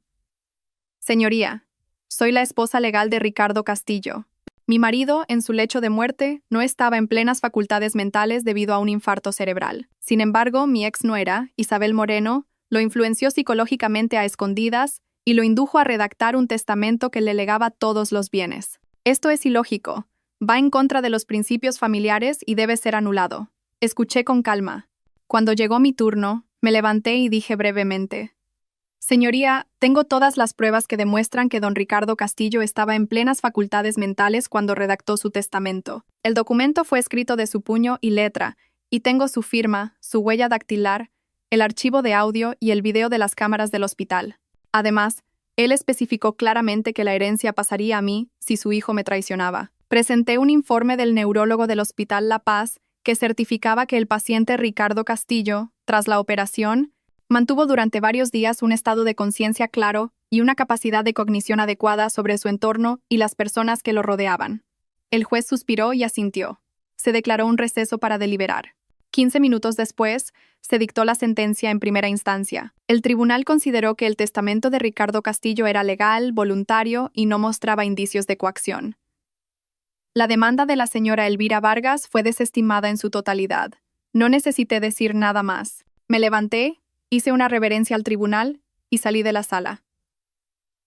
Señoría, soy la esposa legal de Ricardo Castillo. Mi marido, en su lecho de muerte, no estaba en plenas facultades mentales debido a un infarto cerebral. Sin embargo, mi ex nuera, Isabel Moreno, lo influenció psicológicamente a escondidas y lo indujo a redactar un testamento que le legaba todos los bienes. Esto es ilógico, va en contra de los principios familiares y debe ser anulado. Escuché con calma. Cuando llegó mi turno, me levanté y dije brevemente: Señoría, tengo todas las pruebas que demuestran que don Ricardo Castillo estaba en plenas facultades mentales cuando redactó su testamento. El documento fue escrito de su puño y letra, y tengo su firma, su huella dactilar, el archivo de audio y el video de las cámaras del hospital. Además, él especificó claramente que la herencia pasaría a mí si su hijo me traicionaba. Presenté un informe del neurólogo del Hospital La Paz que certificaba que el paciente Ricardo Castillo, tras la operación, mantuvo durante varios días un estado de conciencia claro y una capacidad de cognición adecuada sobre su entorno y las personas que lo rodeaban. El juez suspiró y asintió. Se declaró un receso para deliberar. 15 minutos después, se dictó la sentencia en primera instancia. El tribunal consideró que el testamento de Ricardo Castillo era legal, voluntario y no mostraba indicios de coacción. La demanda de la señora Elvira Vargas fue desestimada en su totalidad. No necesité decir nada más. Me levanté, hice una reverencia al tribunal y salí de la sala.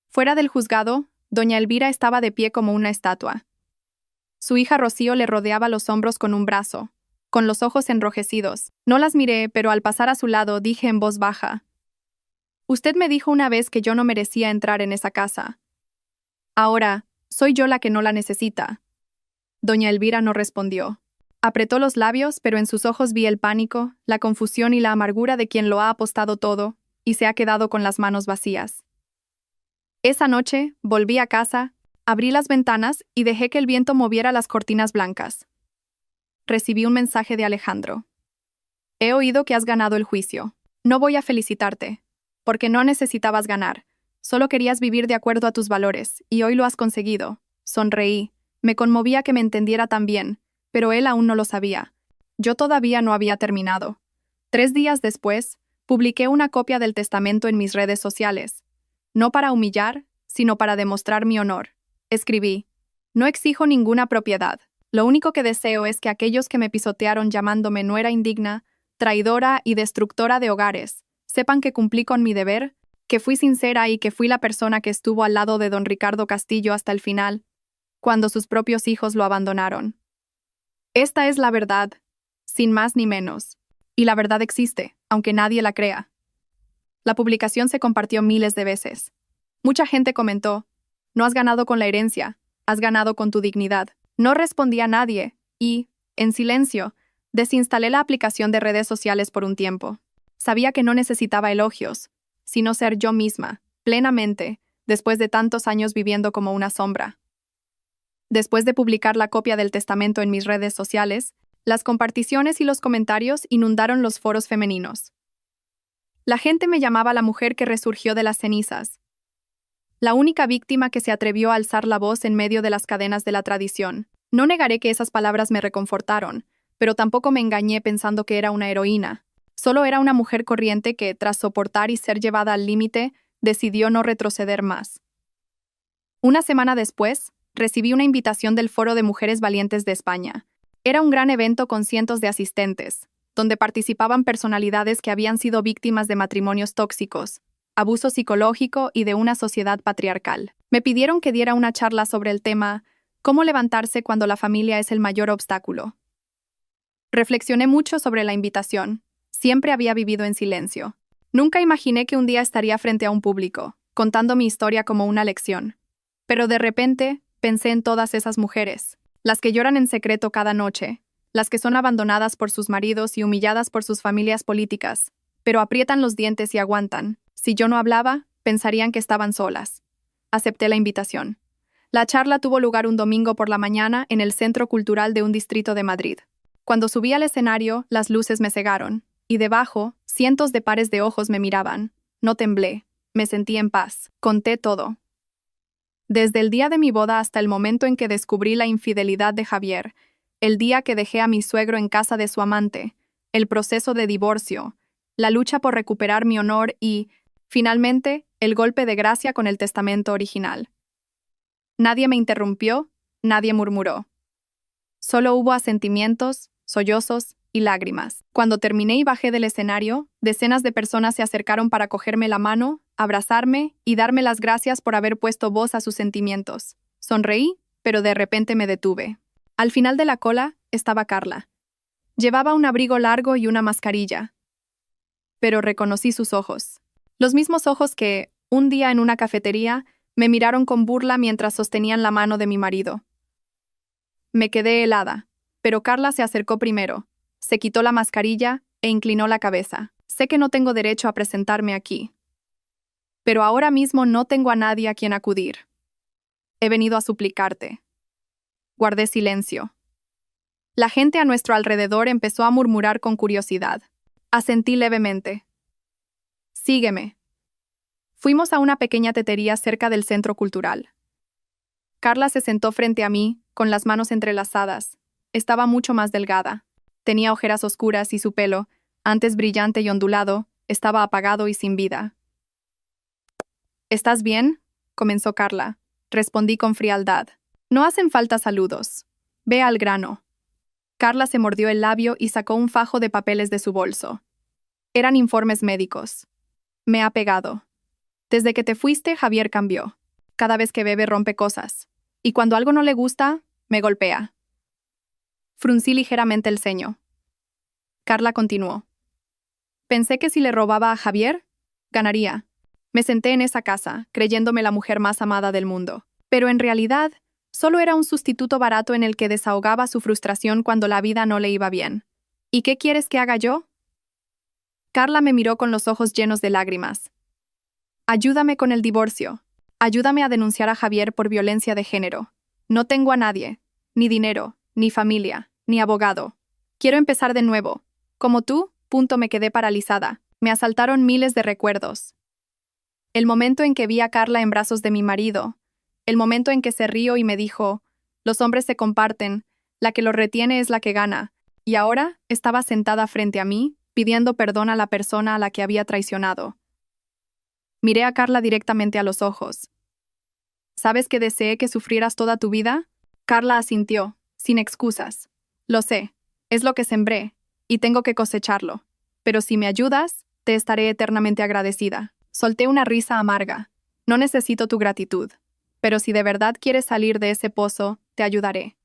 Fuera del juzgado, doña Elvira estaba de pie como una estatua. Su hija Rocío le rodeaba los hombros con un brazo, con los ojos enrojecidos. No las miré, pero al pasar a su lado dije en voz baja: «Usted me dijo una vez que yo no merecía entrar en esa casa. Ahora, soy yo la que no la necesita». Doña Elvira no respondió. Apretó los labios, pero en sus ojos vi el pánico, la confusión y la amargura de quien lo ha apostado todo y se ha quedado con las manos vacías. Esa noche, volví a casa, abrí las ventanas y dejé que el viento moviera las cortinas blancas. Recibí un mensaje de Alejandro. «He oído que has ganado el juicio. No voy a felicitarte, porque no necesitabas ganar. Solo querías vivir de acuerdo a tus valores, y hoy lo has conseguido». Sonreí. Me conmovía que me entendiera tan bien, pero él aún no lo sabía. Yo todavía no había terminado. 3 días después, publiqué una copia del testamento en mis redes sociales. No para humillar, sino para demostrar mi honor. Escribí: «No exijo ninguna propiedad. Lo único que deseo es que aquellos que me pisotearon llamándome nuera indigna, traidora y destructora de hogares, sepan que cumplí con mi deber, que fui sincera y que fui la persona que estuvo al lado de don Ricardo Castillo hasta el final, cuando sus propios hijos lo abandonaron. Esta es la verdad, sin más ni menos. Y la verdad existe, aunque nadie la crea». La publicación se compartió miles de veces. Mucha gente comentó: «No has ganado con la herencia, has ganado con tu dignidad». No respondí a nadie y, en silencio, desinstalé la aplicación de redes sociales por un tiempo. Sabía que no necesitaba elogios, sino ser yo misma, plenamente, después de tantos años viviendo como una sombra. Después de publicar la copia del testamento en mis redes sociales, las comparticiones y los comentarios inundaron los foros femeninos. La gente me llamaba la mujer que resurgió de las cenizas, la única víctima que se atrevió a alzar la voz en medio de las cadenas de la tradición. No negaré que esas palabras me reconfortaron, pero tampoco me engañé pensando que era una heroína. Solo era una mujer corriente que, tras soportar y ser llevada al límite, decidió no retroceder más. Una semana después, recibí una invitación del Foro de Mujeres Valientes de España. Era un gran evento con cientos de asistentes, donde participaban personalidades que habían sido víctimas de matrimonios tóxicos, abuso psicológico y de una sociedad patriarcal. Me pidieron que diera una charla sobre el tema «Cómo levantarse cuando la familia es el mayor obstáculo». Reflexioné mucho sobre la invitación. Siempre había vivido en silencio. Nunca imaginé que un día estaría frente a un público, contando mi historia como una lección. Pero de repente, pensé en todas esas mujeres, las que lloran en secreto cada noche, las que son abandonadas por sus maridos y humilladas por sus familias políticas, pero aprietan los dientes y aguantan. Si yo no hablaba, pensarían que estaban solas. Acepté la invitación. La charla tuvo lugar un domingo por la mañana en el Centro Cultural de un distrito de Madrid. Cuando subí al escenario, las luces me cegaron, y debajo, cientos de pares de ojos me miraban. No temblé, me sentí en paz. Conté todo. Desde el día de mi boda hasta el momento en que descubrí la infidelidad de Javier, el día que dejé a mi suegro en casa de su amante, el proceso de divorcio, la lucha por recuperar mi honor y, finalmente, el golpe de gracia con el testamento original. Nadie me interrumpió, nadie murmuró. Solo hubo asentimientos, sollozos y lágrimas. Cuando terminé y bajé del escenario, decenas de personas se acercaron para cogerme la mano, abrazarme y darme las gracias por haber puesto voz a sus sentimientos. Sonreí, pero de repente me detuve. Al final de la cola estaba Carla. Llevaba un abrigo largo y una mascarilla. Pero reconocí sus ojos. Los mismos ojos que, un día en una cafetería, me miraron con burla mientras sostenían la mano de mi marido. Me quedé helada, pero Carla se acercó primero, se quitó la mascarilla e inclinó la cabeza. Sé que no tengo derecho a presentarme aquí, pero ahora mismo no tengo a nadie a quien acudir. He venido a suplicarte. Guardé silencio. La gente a nuestro alrededor empezó a murmurar con curiosidad. Asentí levemente. Sígueme. Fuimos a una pequeña tetería cerca del centro cultural. Carla se sentó frente a mí, con las manos entrelazadas. Estaba mucho más delgada. Tenía ojeras oscuras y su pelo, antes brillante y ondulado, estaba apagado y sin vida. ¿Estás bien?, comenzó Carla. Respondí con frialdad. No hacen falta saludos. Ve al grano. Carla se mordió el labio y sacó un fajo de papeles de su bolso. Eran informes médicos. Me ha pegado. Desde que te fuiste, Javier cambió. Cada vez que bebe rompe cosas. Y cuando algo no le gusta, me golpea. Fruncí ligeramente el ceño. Carla continuó. Pensé que si le robaba a Javier, ganaría. Me senté en esa casa, creyéndome la mujer más amada del mundo. Pero en realidad, solo era un sustituto barato en el que desahogaba su frustración cuando la vida no le iba bien. ¿Y qué quieres que haga yo? Carla me miró con los ojos llenos de lágrimas. Ayúdame con el divorcio. Ayúdame a denunciar a Javier por violencia de género. No tengo a nadie, ni dinero, ni familia, ni abogado. Quiero empezar de nuevo. Como tú, me quedé paralizada. Me asaltaron miles de recuerdos. El momento en que vi a Carla en brazos de mi marido, el momento en que se rió y me dijo, los hombres se comparten, la que los retiene es la que gana, y ahora estaba sentada frente a mí, pidiendo perdón a la persona a la que había traicionado. Miré a Carla directamente a los ojos. ¿Sabes que deseé que sufrieras toda tu vida? Carla asintió, sin excusas. Lo sé, es lo que sembré, y tengo que cosecharlo. Pero si me ayudas, te estaré eternamente agradecida. Solté una risa amarga. No necesito tu gratitud. Pero si de verdad quieres salir de ese pozo, te ayudaré.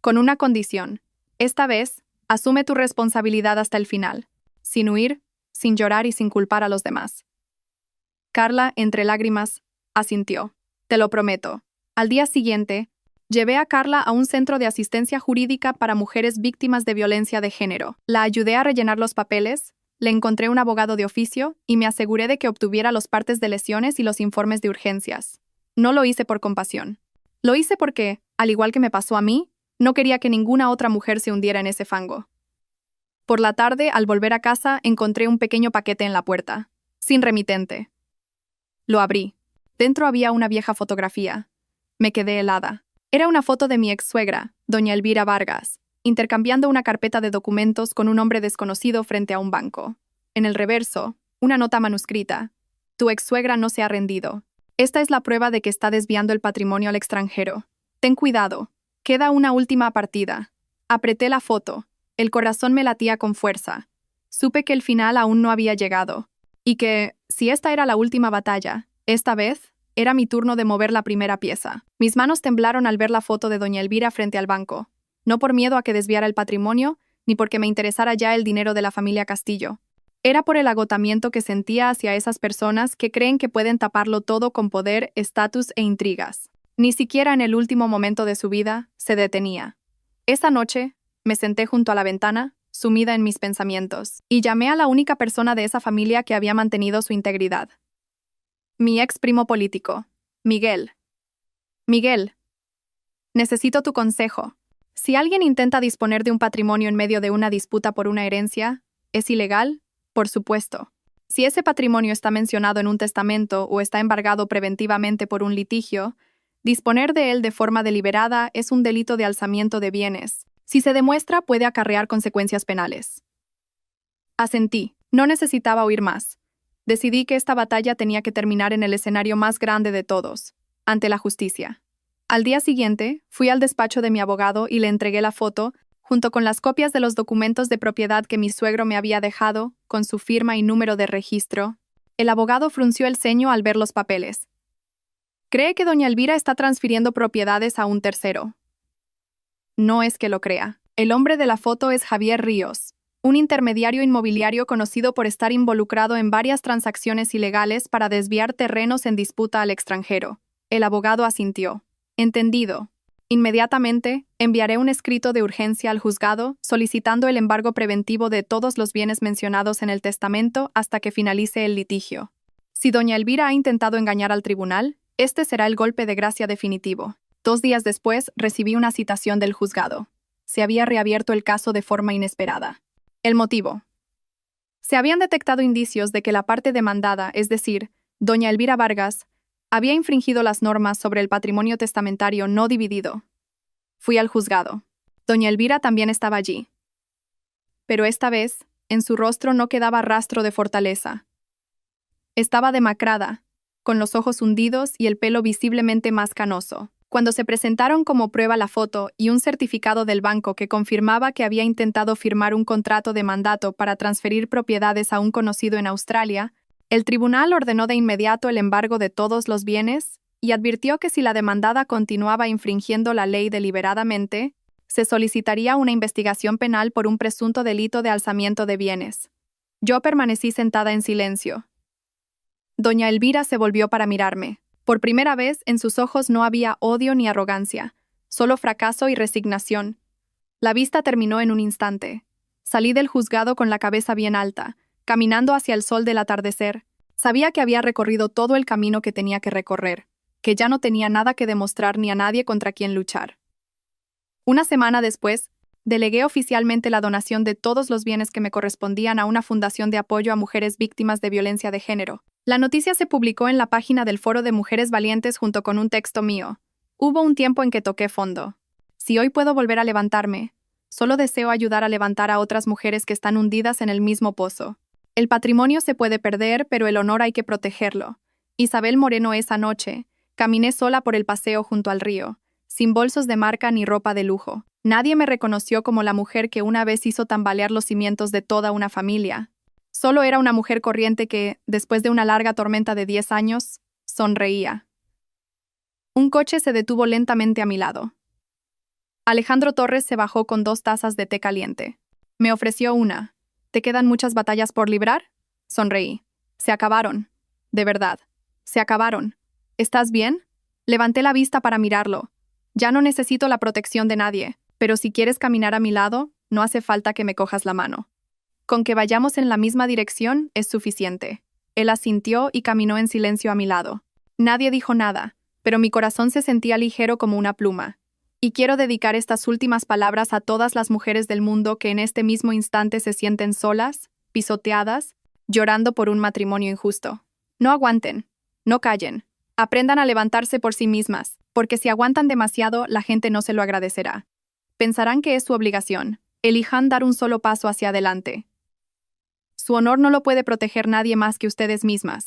Con una condición. Esta vez, asume tu responsabilidad hasta el final. Sin huir, sin llorar y sin culpar a los demás. Carla, entre lágrimas, asintió. Te lo prometo. Al día siguiente, llevé a Carla a un centro de asistencia jurídica para mujeres víctimas de violencia de género. La ayudé a rellenar los papeles, le encontré un abogado de oficio y me aseguré de que obtuviera los partes de lesiones y los informes de urgencias. No lo hice por compasión. Lo hice porque, al igual que me pasó a mí, no quería que ninguna otra mujer se hundiera en ese fango. Por la tarde, al volver a casa, encontré un pequeño paquete en la puerta, sin remitente. Lo abrí. Dentro había una vieja fotografía. Me quedé helada. Era una foto de mi ex-suegra, doña Elvira Vargas, intercambiando una carpeta de documentos con un hombre desconocido frente a un banco. En el reverso, una nota manuscrita. Tu ex-suegra no se ha rendido. Esta es la prueba de que está desviando el patrimonio al extranjero. Ten cuidado. Queda una última partida. Apreté la foto. El corazón me latía con fuerza. Supe que el final aún no había llegado. Y que, si esta era la última batalla, esta vez, era mi turno de mover la primera pieza. Mis manos temblaron al ver la foto de doña Elvira frente al banco. No por miedo a que desviara el patrimonio, ni porque me interesara ya el dinero de la familia Castillo. Era por el agotamiento que sentía hacia esas personas que creen que pueden taparlo todo con poder, estatus e intrigas. Ni siquiera en el último momento de su vida se detenía. Esa noche, me senté junto a la ventana, sumida en mis pensamientos, y llamé a la única persona de esa familia que había mantenido su integridad. Mi ex primo político, Miguel. Miguel, necesito tu consejo. Si alguien intenta disponer de un patrimonio en medio de una disputa por una herencia, ¿es ilegal? Por supuesto. Si ese patrimonio está mencionado en un testamento o está embargado preventivamente por un litigio, disponer de él de forma deliberada es un delito de alzamiento de bienes. Si se demuestra, puede acarrear consecuencias penales. Asentí. No necesitaba oír más. Decidí que esta batalla tenía que terminar en el escenario más grande de todos, ante la justicia. Al día siguiente, fui al despacho de mi abogado y le entregué la foto, junto con las copias de los documentos de propiedad que mi suegro me había dejado, con su firma y número de registro. El abogado frunció el ceño al ver los papeles. Cree que doña Elvira está transfiriendo propiedades a un tercero. No es que lo crea. El hombre de la foto es Javier Ríos, un intermediario inmobiliario conocido por estar involucrado en varias transacciones ilegales para desviar terrenos en disputa al extranjero. El abogado asintió. Entendido. Inmediatamente, enviaré un escrito de urgencia al juzgado solicitando el embargo preventivo de todos los bienes mencionados en el testamento hasta que finalice el litigio. Si doña Elvira ha intentado engañar al tribunal, este será el golpe de gracia definitivo. 2 días después, recibí una citación del juzgado. Se había reabierto el caso de forma inesperada. El motivo. Se habían detectado indicios de que la parte demandada, es decir, doña Elvira Vargas, había infringido las normas sobre el patrimonio testamentario no dividido. Fui al juzgado. Doña Elvira también estaba allí. Pero esta vez, en su rostro no quedaba rastro de fortaleza. Estaba demacrada, con los ojos hundidos y el pelo visiblemente más canoso. Cuando se presentaron como prueba la foto y un certificado del banco que confirmaba que había intentado firmar un contrato de mandato para transferir propiedades a un conocido en Australia, el tribunal ordenó de inmediato el embargo de todos los bienes y advirtió que si la demandada continuaba infringiendo la ley deliberadamente, se solicitaría una investigación penal por un presunto delito de alzamiento de bienes. Yo permanecí sentada en silencio. Doña Elvira se volvió para mirarme. Por primera vez, en sus ojos no había odio ni arrogancia, solo fracaso y resignación. La vista terminó en un instante. Salí del juzgado con la cabeza bien alta, caminando hacia el sol del atardecer. Sabía que había recorrido todo el camino que tenía que recorrer, que ya no tenía nada que demostrar ni a nadie contra quien luchar. Una semana después, delegué oficialmente la donación de todos los bienes que me correspondían a una fundación de apoyo a mujeres víctimas de violencia de género. La noticia se publicó en la página del Foro de Mujeres Valientes junto con un texto mío. Hubo un tiempo en que toqué fondo. Si hoy puedo volver a levantarme, solo deseo ayudar a levantar a otras mujeres que están hundidas en el mismo pozo. El patrimonio se puede perder, pero el honor hay que protegerlo. Isabel Moreno esa noche, caminé sola por el paseo junto al río, sin bolsos de marca ni ropa de lujo. Nadie me reconoció como la mujer que una vez hizo tambalear los cimientos de toda una familia. Solo era una mujer corriente que, después de una larga tormenta de 10 años, sonreía. Un coche se detuvo lentamente a mi lado. Alejandro Torres se bajó con 2 tazas de té caliente. Me ofreció una. ¿Te quedan muchas batallas por librar? Sonreí. Se acabaron. De verdad. Se acabaron. ¿Estás bien? Levanté la vista para mirarlo. Ya no necesito la protección de nadie, pero si quieres caminar a mi lado, no hace falta que me cojas la mano. Con que vayamos en la misma dirección es suficiente. Él asintió y caminó en silencio a mi lado. Nadie dijo nada, pero mi corazón se sentía ligero como una pluma. Y quiero dedicar estas últimas palabras a todas las mujeres del mundo que en este mismo instante se sienten solas, pisoteadas, llorando por un matrimonio injusto. No aguanten, no callen, aprendan a levantarse por sí mismas, porque si aguantan demasiado, la gente no se lo agradecerá. Pensarán que es su obligación. Elijan dar un solo paso hacia adelante. Su honor no lo puede proteger nadie más que ustedes mismas.